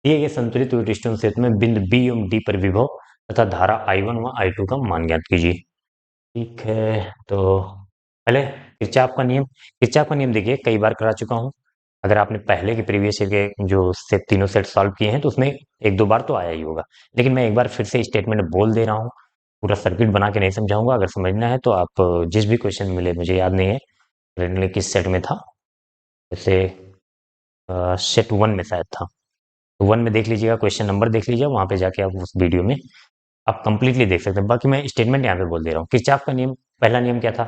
दिए गए संतुलित विद्युत क्षेत्र में बिंदु बी एवं डी पर विभव तथा धारा I1 व I2 का मान ज्ञात कीजिए। ठीक है, तो पहले किरचॉफ का नियम देखिए, कई बार करा चुका हूँ। अगर आपने पहले के प्रीवियस ईयर के जो से तीनों सेट सॉल्व किए हैं तो उसमें एक दो बार तो आया ही होगा, लेकिन मैं एक बार फिर से स्टेटमेंट बोल दे रहा हूँ, पूरा सर्किट बना के नहीं समझाऊंगा। अगर समझना है तो आप जिस भी क्वेश्चन मिले, मुझे याद नहीं है रेंडमली किस सेट में था, जैसे सेट 1 में शायद था, तो 1 में देख लीजिएगा, क्वेश्चन नंबर देख लीजिए, वहां पे जाके आप उस वीडियो में आप कंप्लीटली देख सकते हैं। बाकी मैं स्टेटमेंट यहाँ पे बोल दे रहा हूँ। किरचॉफ का नियम, पहला नियम क्या था?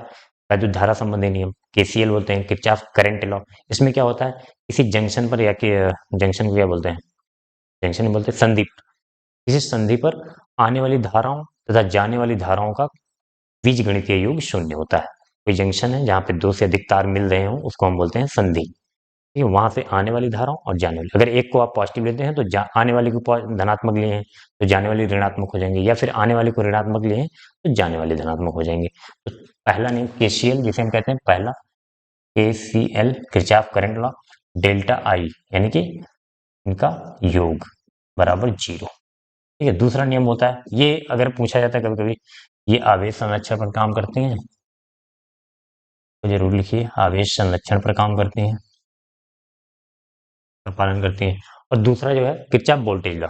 वैद्युत धारा संबंधी नियम, केसीएल बोलते हैं, किरचॉफ करंट लॉ। इसमें क्या होता है, किसी जंक्शन पर या कि जंक्शन को क्या बोलते हैं, जंक्शन नहीं बोलते, संधि, किसी संधि पर आने वाली धाराओं तथा जाने वाली धाराओं का बीजगणितीय योग शून्य होता है। कोई जंक्शन है जहाँ पे दो से अधिक तार मिल रहे हो, उसको हम बोलते हैं संधि। ठीक है, वहां से आने वाली धाराओं और जाने वाली, अगर एक को आप पॉजिटिव लेते हैं तो आने वाली को धनात्मक लिए हैं तो जाने वाली ऋणात्मक हो जाएंगे, या फिर आने वाली को ऋणात्मक लिए हैं तो जाने वाली धनात्मक हो जाएंगे। तो पहला नियम केसीएल, जिसे हम कहते हैं पहला KCL, Kirchhoff current law, delta आई यानी कि इनका योग बराबर जीरो। ठीक है, दूसरा नियम होता है, ये अगर पूछा जाता है कभी कभी, ये आवेश संरक्षण पर काम करते हैं, तो जरूर लिखिए आवेश संरक्षण पर काम करते हैं, का पालन करती हैं। और दूसरा जो है किरचॉफ वोल्टेज लॉ,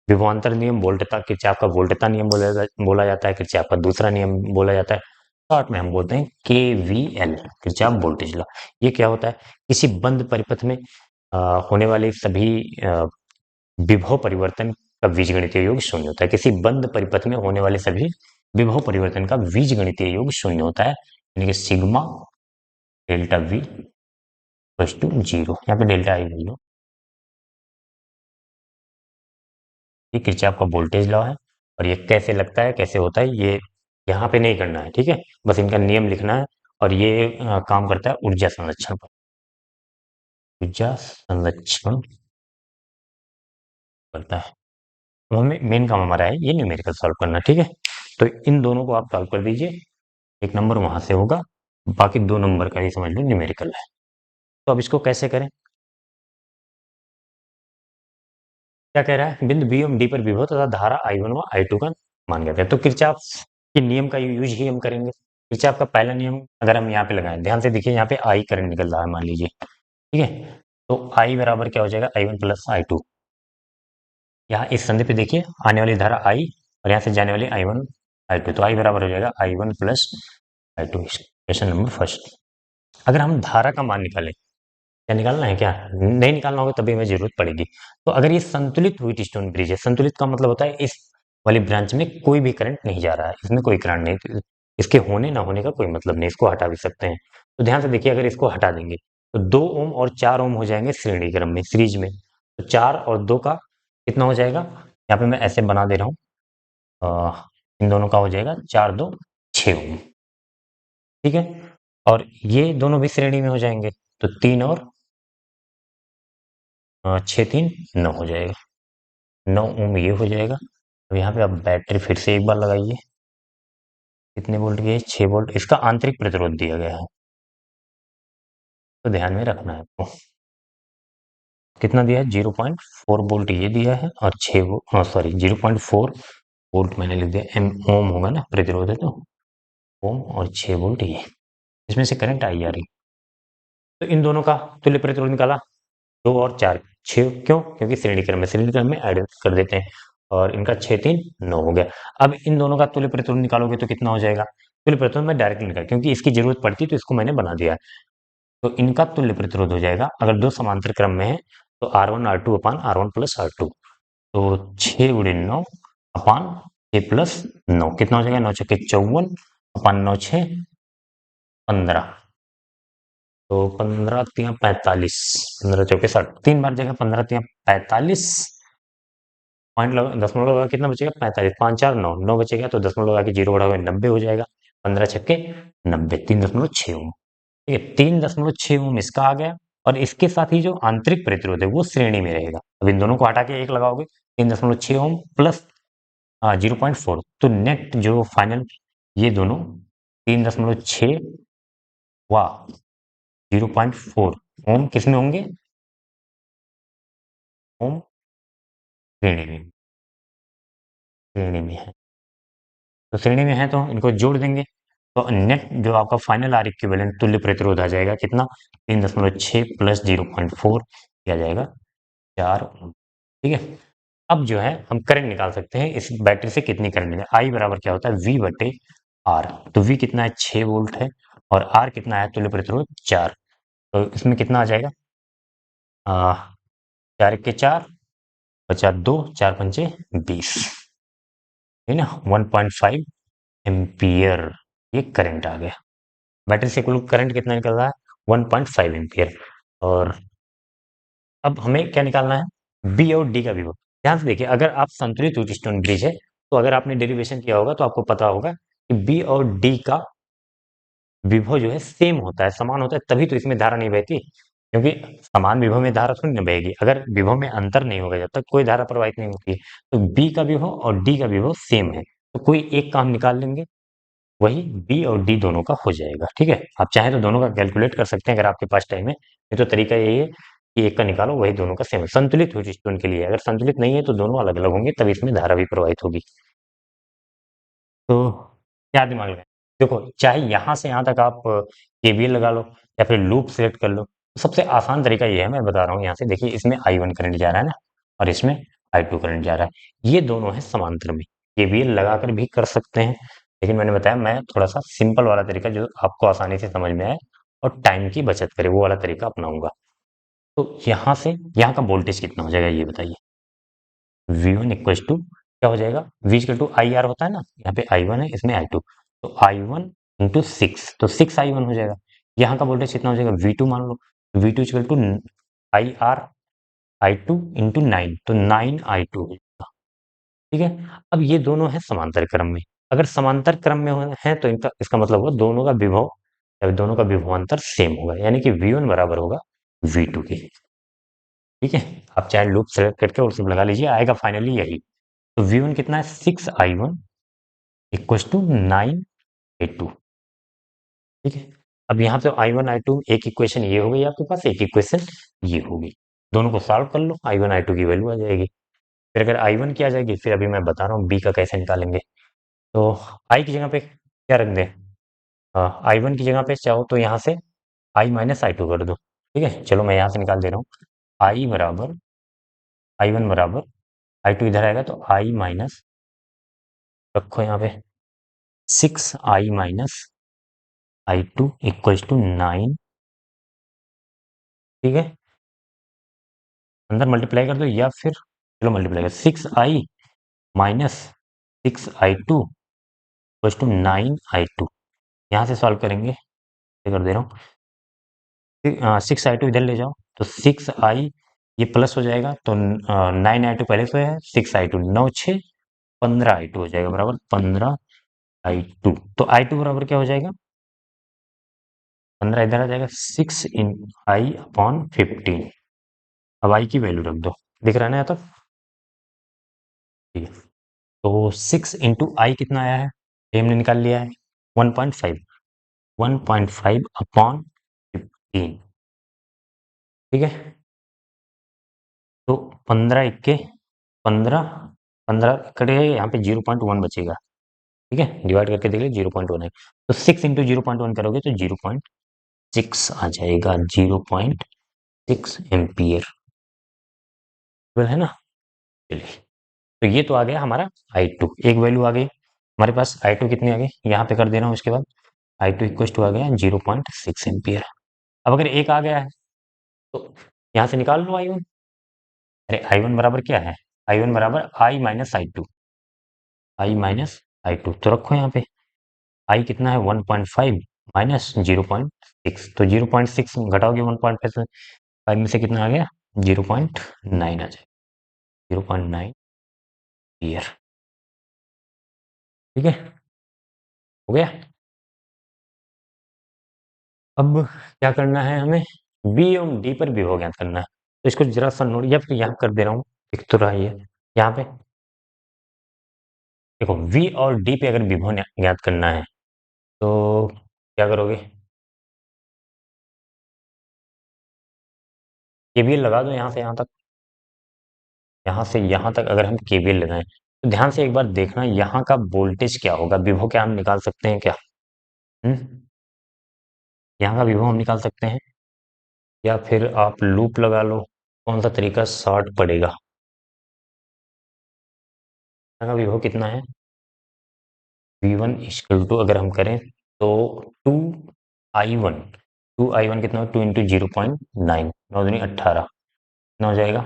विभवांतर नियम, वोल्टता, किरचॉफ का वोल्टता नियम बोला जाता है, किरचॉफ का दूसरा नियम बोला जाता है, शॉर्ट में हम बोलते हैं केवीएल, किरचॉफ वोल्टेज लॉ। ये क्या होता है, किसी बंद परिपथ में होने वाले सभी विभव परिवर्तन का बीजगणितीय योग शून्य होता है। किसी बंद परिपथ में होने वाले सभी विभव परिवर्तन का बीजगणितीय योग शून्य होता है, यानी कि sigma delta V equals to zero. यहाँ पे डेल्टा आई बोल लो। ये किरचॉफ का वोल्टेज लॉ है, और ये कैसे लगता है, कैसे होता है, ये यहाँ पे नहीं करना है, ठीक है, बस इनका नियम लिखना है। और ये काम करता है ऊर्जा संरक्षण पर, ऊर्जा संरक्षण करता है। तो हमें मेन काम हमारा है ये न्यूमेरिकल सॉल्व करना, ठीक है। तो इन दोनों को आप सॉल्व कर दीजिए, एक नंबर वहां से होगा, बाकी दो नंबर का ही समझ लो न्यूमेरिकल है। तो अब इसको कैसे करें, क्या कह रहा है, बिंदु बी एवं डी पर विभव तथा धारा I1 व I2 का मान ज्ञात है। तो किरचॉफ के नियम का यूज ही हम करेंगे। किरचॉफ का पहला नियम अगर हम यहाँ पे लगाएं, ध्यान से देखिए, यहाँ पे I करंट निकल रहा है मान लीजिए, ठीक है, तो I बराबर क्या हो जाएगा, I1 प्लस I2। यहाँ इस संधि पे देखिए, आने वाली धारा I और यहाँ से जाने वाली I1 I2, तो I बराबर हो जाएगा I1 plus I2। Question number first. अगर हम धारा का मान निकालें, क्या निकालना है, क्या नहीं निकालना होगा तभी हमें जरूरत पड़ेगी। तो अगर ये संतुलित व्हीट स्टोन ब्रिज है, संतुलित का मतलब होता है इस वाली ब्रांच में कोई भी करंट नहीं जा रहा है, इसमें कोई करंट नहीं, तो इसके होने ना होने का कोई मतलब नहीं, इसको हटा भी सकते हैं। तो ध्यान से देखिए, अगर इसको हटा देंगे तो 2 ओम और 4 ओम हो जाएंगे श्रेणी क्रम में, सीरीज में। तो 4 और 2 का कितना हो जाएगा, यहाँ पे मैं ऐसे बना दे रहा हूँ, इन दोनों का हो जाएगा 4 2 6 ओम, ठीक है। और ये दोनों भी श्रेणी में हो जाएंगे, तो 3 और 6 3 9 हो जाएगा, 9 ओम ये हो जाएगा। अब यहाँ पे आप बैटरी फिर से एक बार लगाइए, कितने वोल्ट की है, 6 वोल्ट, इसका आंतरिक प्रतिरोध दिया गया है, तो ध्यान में रखना है आपको। कितना दिया है, 0.4 वोल्ट ये दिया है, और 6 हाँ सॉरी 0.4 वोल्ट मैंने लिख दिया, एम ओम होगा ना, प्रतिरोध है तो ओम, और 6 वोल्ट ये, इसमें से करंट आई आ रही। तो इन दोनों का तुल्य प्रतिरोध निकाला, 2 और 4 6, क्यों, क्योंकि श्रेणी क्रम में, श्रेणी क्रम में ऐड कर देते हैं, और इनका 6 3 9 हो गया। अब इन दोनों का तुल्य प्रतिरोध निकालोगे तो कितना हो जाएगा, तुल्य प्रतिरोध में डायरेक्टली निकाल, क्योंकि इसकी जरूरत पड़ती तो इसको मैंने बना दिया है। तो इनका तुल्य प्रतिरोध हो जाएगा, अगर दो समांतर क्रम में है तो R1 R2 अपान R1 प्लस R2, तो 6 गुणे 9 अपान 6 प्लस 9, कितना हो जाएगा, 9 छक्के 54 अपान 9 6 15, तो 15 तिया 45, 15 चौके 60, 3 बार जगह 15 तिया 45, पॉइंट लगा, दशमलव लगा, कितना बचेगा 45, 5 4 9 9 बचेगा, तो दशमलव लगा के 0 बढ़ा हुआ 90 हो जाएगा, 15 छक्के 90, 3.6 ओम, ठीक है, 3.6 ओम इसका आ गया। और इसके साथ ही जो आंतरिक प्रतिरोध है वो श्रेणी में रहेगा, अब इन दोनों को हटा के एक लगाओगे, 3.6 ओम प्लस 0.4, तो नेट जो फाइनल, ये दोनों 3.6 व 0.4 ओम किसमें होंगे, ओम श्रेणी में, श्रेणी में है, तो श्रेणी में है तो इनको जोड़ देंगे, तो नेट जो आपका फाइनल आर इक्विवेलेंट तुल्य प्रतिरोध आ जाएगा कितना, 3.6 प्लस 0.4 आ जाएगा 4 ओम, ठीक है। अब जो है हम करंट निकाल सकते हैं, इस बैटरी से कितनी करंट निकाल, आई बराबर क्या होता है, वी बटे आर, तो वी कितना है 6 वोल्ट है, और आर कितना है, तुल्य प्रतिरोध 4, तो इसमें कितना आ जाएगा, 4 के 4 बचा 2, 4 पंचे 20, है ना, 1.5 एम्पियर ये करंट आ गया। बैटरी से कुल करंट कितना निकल रहा है, 1.5 एम्पियर। और अब हमें क्या निकालना है, बी और डी का विभव। ध्यान से देखिए, अगर आप संतुलित व्हीटस्टोन ब्रिज है तो अगर आपने डेरिवेशन किया होगा तो आपको पता होगा कि बी और डी का विभव जो है सेम होता है, समान होता है, तभी तो इसमें धारा नहीं बहती। क्योंकि समान विभव में धारा थोड़ी ना बहेगी, अगर विभव में अंतर नहीं होगा जब तक कोई धारा प्रवाहित नहीं होती है। तो बी का विभव और डी का विभव सेम है, तो कोई एक काम निकाल लेंगे, वही बी और डी दोनों का हो जाएगा। ठीक है, आप चाहें तो दोनों का कैलकुलेट कर सकते हैं अगर आपके पास टाइम है, नहीं तो तरीका यही है कि एक का निकालो, वही दोनों का सेम है। संतुलित व्हीटस्टोन के लिए, अगर संतुलित नहीं है तो दोनों अलग अलग होंगे, तब इसमें धारा भी प्रवाहित होगी। तो क्या दिमाग लगाएं, देखो चाहे यहां से यहां तक आप केवीएल लगा लो या फिर लूप सेलेक्ट कर लो, तो सबसे आसान तरीका ये है, मैं बता रहा हूँ। यहाँ से देखिए, इसमें I1 करंट जा रहा है ना, और इसमें I2 करंट जा रहा है, ये दोनों है समांतर में। केवीएल लगाकर भी कर सकते हैं, लेकिन मैंने बताया मैं थोड़ा सा सिंपल वाला तरीका जो आपको आसानी से समझ में आए और टाइम की बचत करे, वो वाला तरीका अपनाऊंगा। तो यहाँ से यहाँ का वोल्टेज कितना हो जाएगा ये बताइए। V1 इक्वल टू क्या हो जाएगा, V equal to I R होता है ना, यहाँ पे I1 है, इसमें I2, तो I1 इंटू सिक्स, तो 6I1 हो जाएगा। यहाँ का वोल्टेज कितना हो जाएगा, V2 मान लो, V2 equal to I R I2 into 9, तो 9I2 होगा। ठीक है, अब ये दोनों है समांतर क्रम में। अगर समांतर क्रम में है तो इनका इसका मतलब होगा दोनों का विभव या दोनों का विभवांतर सेम होगा, यानी कि V1 बराबर होगा V2 के। ठीक है, आप चाहे लूप सेलेक्ट करके और सिर्फ लगा लीजिए, आएगा फाइनली यही। तो V1 कितना है, 6I1 इक्वल टू 9A2। ठीक है, अब यहाँ पे I1 I2 एक इक्वेशन ये हो गई आपके पास, एक इक्वेशन ये होगी, दोनों को सॉल्व कर लो, I1 I2 की वैल्यू आ जाएगी। फिर अगर I1 की आ जाएगी, फिर अभी मैं बता रहा हूँ B का कैसे निकालेंगे। तो I की जगह पे क्या रख दें, I1 की जगह पे चाहो तो यहाँ से I माइनस I2 कर दो। ठीक है, चलो मैं यहाँ से निकाल दे रहा हूँ, I बराबर I1 बराबर I2 इधर आएगा तो I माइनस, रखो यहाँ पे 6I minus I2 equal to 9। ठीक है, अंदर मल्टीप्लाई कर दो या फिर चलो मल्टीप्लाई कर, 6I minus 6I2 equal to 9I2। यहाँ से सॉल्व करेंगे, ये कर दे रहा हूँ, 6I2 इधर ले जाओ तो 6I, ये प्लस हो जाएगा तो 9I2 पहले से है, 6I2 9 6 15I2 हो जाएगा, बराबर 15I2। तो I2 बराबर क्या हो जाएगा, 15 इधर आ जाएगा, 6 इन I अपॉन 15। अब I की वैल्यू रख दो, दिख रहा है ना यहाँ तक। ठीक है, तो 6 इंटू आई कितना आया है, ये हमने निकाल लिया है, 1.5, 1.5 अपॉन 15। ठीक है, तो 15 इक्के 15, 15 कटेगा, यहाँ पे 0.1 बचेगा। ठीक है, डिवाइड करके देख लीजिए, 0.1 है, तो 6 इंटू 0.1 करोगे तो 0.6 आ जाएगा, 0.6 एम्पियर है ना। चलिए, तो ये तो आ गया हमारा I2, एक वैल्यू आ गई हमारे पास। I2 कितनी आ गई, यहाँ पे कर दे रहा हूँ, इसके बाद I2 इक्वल टू आ गया 0.6 एम्पियर। अब अगर एक आ गया है तो यहाँ से निकाल लो I1। अरे I1 बराबर क्या है, I1 बराबर I minus I2, I minus I2, तो रखो यहाँ पे I कितना है 1.5 माइनस 0.6, तो 0.6 घटाओगे 1.5 से, 5 में से कितना आ गया, 0.9 आ जाएगा, 0.9 ईयर। ठीक है, हो गया। अब क्या करना है हमें, बी और डी पर विभव ज्ञात करना है, तो इसको जरा सा नोट, या फिर यहाँ कर दे रहा हूँ, दिख तो रहा ही है यहाँ पे। देखो V और D पे अगर विभव ज्ञात करना है तो क्या करोगे, केवीएल लगा दो यहाँ से यहाँ तक, यहाँ से यहाँ तक अगर हम केवीएल लगाएं तो ध्यान से एक बार देखना यहाँ का वोल्टेज क्या होगा, विभव क्या हम निकाल सकते हैं क्या, यहाँ का विभव हम निकाल सकते हैं, या फिर आप लूप लगा लो, कौन सा तरीका शॉर्ट पड़ेगा। यहाँ का विभव कितना है, V1 इक्वल टू अगर हम करें तो 2I1, 2I1 कितना हो, 2 इंटू 0.9, 9 दूनी 18, कितना हो जाएगा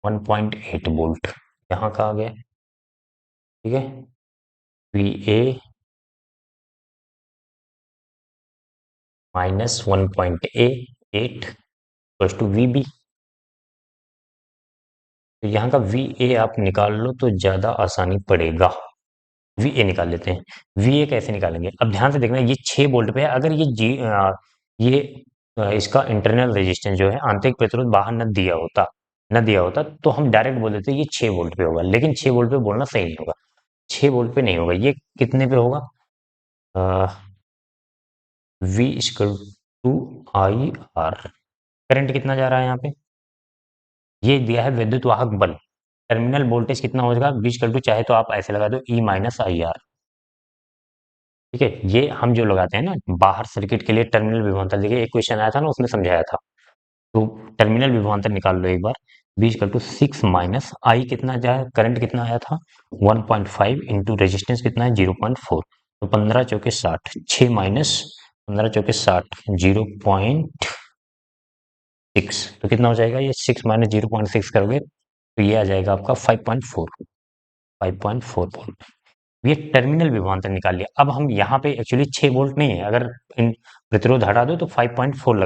1.8 वोल्ट। यहाँ का आ गया ठीक है, V A minus 1.8 to V B. तो यहाँ का वी ए आप निकाल लो तो ज़्यादा आसानी पड़ेगा। वी ए निकाल लेते हैं। वी ए कैसे निकालेंगे, अब ध्यान से देखना, ये 6 वोल्ट पे है। अगर ये इसका इंटरनल रेजिस्टेंस जो है, आंतरिक प्रतिरोध बाहर न दिया होता तो हम डायरेक्ट बोल देते ये 6 वोल्ट पे होगा, लेकिन 6 वोल्ट पे बोलना सही नहीं होगा। 6 वोल्ट पे नहीं होगा, ये कितने पे होगा, V equal to I R. Current कितना जा रहा है यहाँ पे, ये दिया है विद्युत वाहक बल। टर्मिनल वोल्टेज कितना हो जाएगा, वी इक्वल टू, चाहे तो आप ऐसे लगा दो, ई माइनस आई आर। ठीक है, ये हम जो लगाते हैं ना बाहर सर्किट के लिए टर्मिनल विभवांतर, देखिए एक क्वेश्चन आया था ना, उसमें समझाया था। तो टर्मिनल विभवांतर निकाल लो एक बार। बी इक्वल टू 6 माइनस आई, कितना जाए, करंट कितना आया था 1.5 इंटू रेजिस्टेंस कितना है 0.4। तो 15 चौके 60, 6 माइनस 15 चौके 60, 0.6। तो कितना हो जाएगा, ये 6 माइनस 0.6 करोगे तो ये आ जाएगा आपका 5.4। 5.4 वोल्ट। ये टर्मिनल विभवांतर निकाल लिया। अब हम यहाँ पे एक्चुअली 6 वोल्ट नहीं है, अगर इन प्रतिरोध हटा दो तो 5.4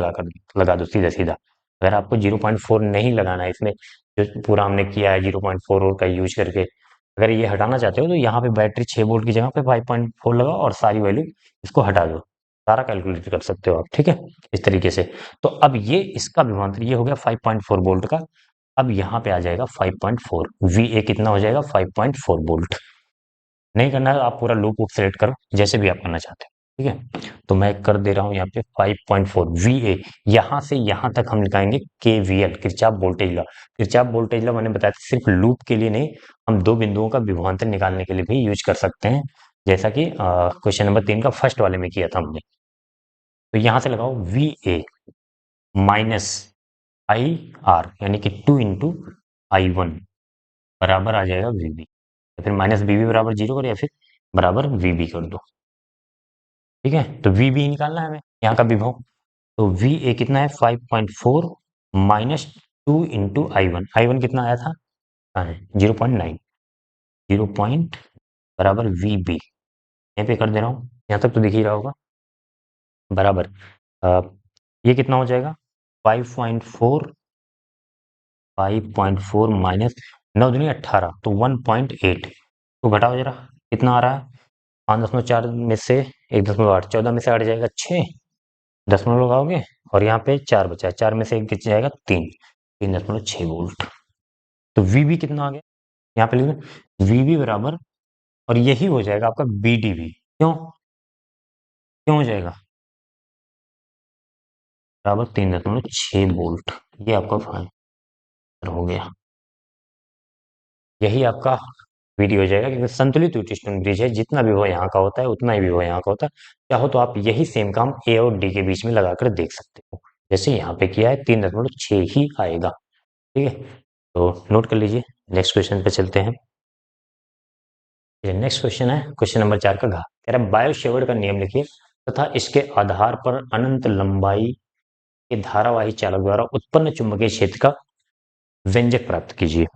लगा दो सीधा सीधा। अगर आपको 0.4 नहीं लगाना है इसमें, जो पूरा हमने किया है 0.4 और का यूज करके, अगर ये हटाना चाहते हो तो यहाँ पे बैटरी 6 वोल्ट की जगह पे 5.4 लगाओ और सारी वैल्यू इसको हटा दो। सारा कैलकुलेट कर सकते हो आप, ठीक है, इस तरीके से। तो अब ये इसका विभवांतर ये हो गया 5.4 वोल्ट का। अब यहाँ पे आ जाएगा 5.4, वी ए कितना हो जाएगा 5.4 वोल्ट। नहीं करना है, आप पूरा लूप वूप सेलेक्ट करो, जैसे भी आप करना चाहते हो, ठीक है। तो मैं कर दे रहा हूँ यहाँ पे 5.4 वीए। यहाँ से यहाँ तक हम निकालेंगे KVL, Kirchhoff voltage law. Kirchhoff voltage law मैंने बताया था सिर्फ लूप के लिए नहीं, हम दो बिंदुओं का विभवांतर निकालने के लिए भी यूज कर सकते हैं, जैसा कि क्वेश्चन नंबर 3 का फर्स्ट वाले में किया था हमने। तो यहाँ से लगाओ we A minus I are, यानी कि 2 इंटू I1 बराबर आ जाएगा वीबी, या फिर माइनस बीबी बराबर 0 करो, या फिर बराबर वीबी कर दो। ठीक है, तो वी बी निकालना है हमें यहाँ का विभव। तो वी ए कितना है 5.4 माइनस 2 इंटू I1। I1 कितना आया था, 0.9। 0 बराबर वी बी, यहाँ पे कर दे रहा हूँ, यहाँ तक तो दिख ही रहा होगा। बराबर ये कितना हो जाएगा 5.4, 5.4 माइनस 9 दूनी 18, तो 1.8। तो घटाओ जरा, कितना आ रहा है, 5.4 में से 1.8, 14 में से हट जाएगा 6, दशमलव लगाओगे और यहाँ पे 4 बचा, 4 में से एक बच जाएगा 3, 3.6 वोल्ट। तो वीबी कितना आ गया, यहाँ पे लिख दो वीबी बराबर, और यही हो जाएगा आपका बीडीबी। क्यों क्यों हो जाएगा, बराबर 3.6 वोल्ट। ये आपका आंसर हो गया। यही आपका वीडियो हो जाएगा, क्योंकि संतुलित यूटिस्टोन ब्रिज है, जितना भी वो यहाँ का होता है उतना ही भी वो यहाँ का होता है। चाहो तो आप यही सेम काम ए और डी के बीच में लगाकर देख सकते हो, जैसे यहाँ पे किया है 3.6 ही आएगा। ठीक है, तो नोट कर लीजिए। नेक्स्ट क्वेश्चन पे चलते हैं। नेक्स्ट क्वेश्चन है क्वेश्चन नंबर 4 का घ, कह रहा है बायो-सेवर्ट का नियम लिखिए तथा इसके आधार पर अनंत लंबाई के धारावाही चालक द्वारा उत्पन्न चुंबकीय क्षेत्र का व्यंजक प्राप्त कीजिए।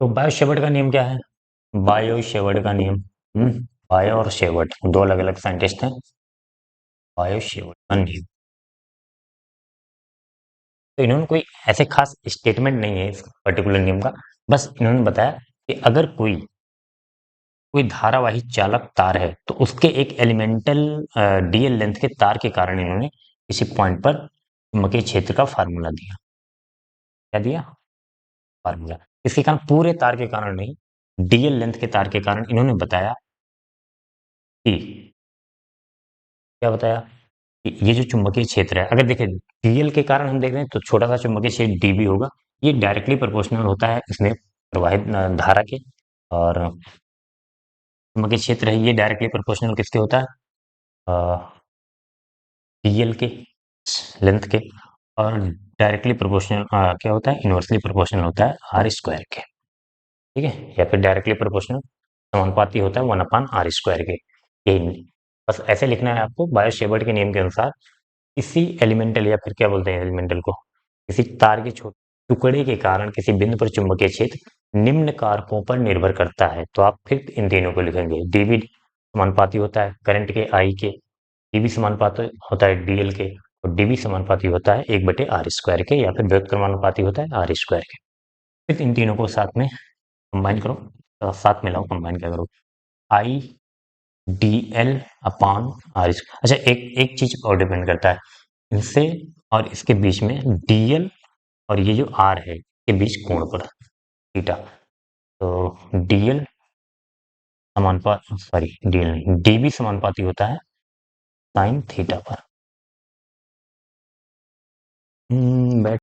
तो बायो-सेवर्ट का नियम क्या है, बायो-सेवर्ट का नियम, बायो और सेवर्ट दो अलग अलग साइंटिस्ट हैं। बायो-सेवर्ट का नियम, तो इन्होंने कोई ऐसे खास स्टेटमेंट नहीं है इस पर्टिकुलर नियम का, बस इन्होंने बताया कि अगर कोई कोई धारावाही चालक तार है तो उसके एक एलिमेंटल डीएल लेंथ के तार के कारण इन्होंने किसी पॉइंट पर चुंबकीय क्षेत्र का फार्मूला दिया। क्या दिया, फार्मूला। इसके कारण पूरे तार के कारण नहीं, डीएल लेंथ के तार के कारण इन्होंने बताया कि, क्या बताया कि ये जो चुंबकीय क्षेत्र है, अगर देखें डीएल के कारण हम देख रहे हैं तो छोटा सा चुंबकीय क्षेत्र डीबी होगा, ये डायरेक्टली प्रोपोर्शनल होता है इसमें प्रवाहित धारा के, और चुंबकीय क्षेत्र है ये डायरेक्टली प्रोपोर्शनल किसके होता है, डीएल के लेंथ के, और डायरेक्टली प्रोपोर्शनल क्या होता है, इनवर्सली प्रोपोर्शनल होता है आर स्क्वायर के। ठीक है, या फिर डायरेक्टली प्रोपोर्शनल समानुपाती होता है 1/r² के। यही बस ऐसे लिखना है आपको, बायो-सेवर्ट के नियम के अनुसार किसी एलिमेंटल, या फिर क्या बोलते हैं एलिमेंटल को, किसी तार के छोटे टुकड़े के कारण किसी बिंदु पर चुंबकीय क्षेत्र निम्न कारकों पर निर्भर करता है, तो आप फिर इन तीनों को लिखेंगे। डीवी समानुपाती होता है करंट के आई के, डीवी समानुपाती होता है डीएल के, और डीवी समानुपाती होता है 1/r² के, या फिर व्युत्क्रमानुपाती होता है r² के। फिर इन तीनों को साथ में कंबाइन करो, साथ में लाओ, कंबाइन क्या करो, I D L upon R. अच्छा, एक एक चीज और डिपेंड करता है, इनसे और इसके बीच में डीएल और ये जो आर है के बीच कोण पर, थीटा। तो डीएल समानुपात, सॉरी डीएल नहीं, डीबी समानुपाती होता है साइन थीटा पर। बैठ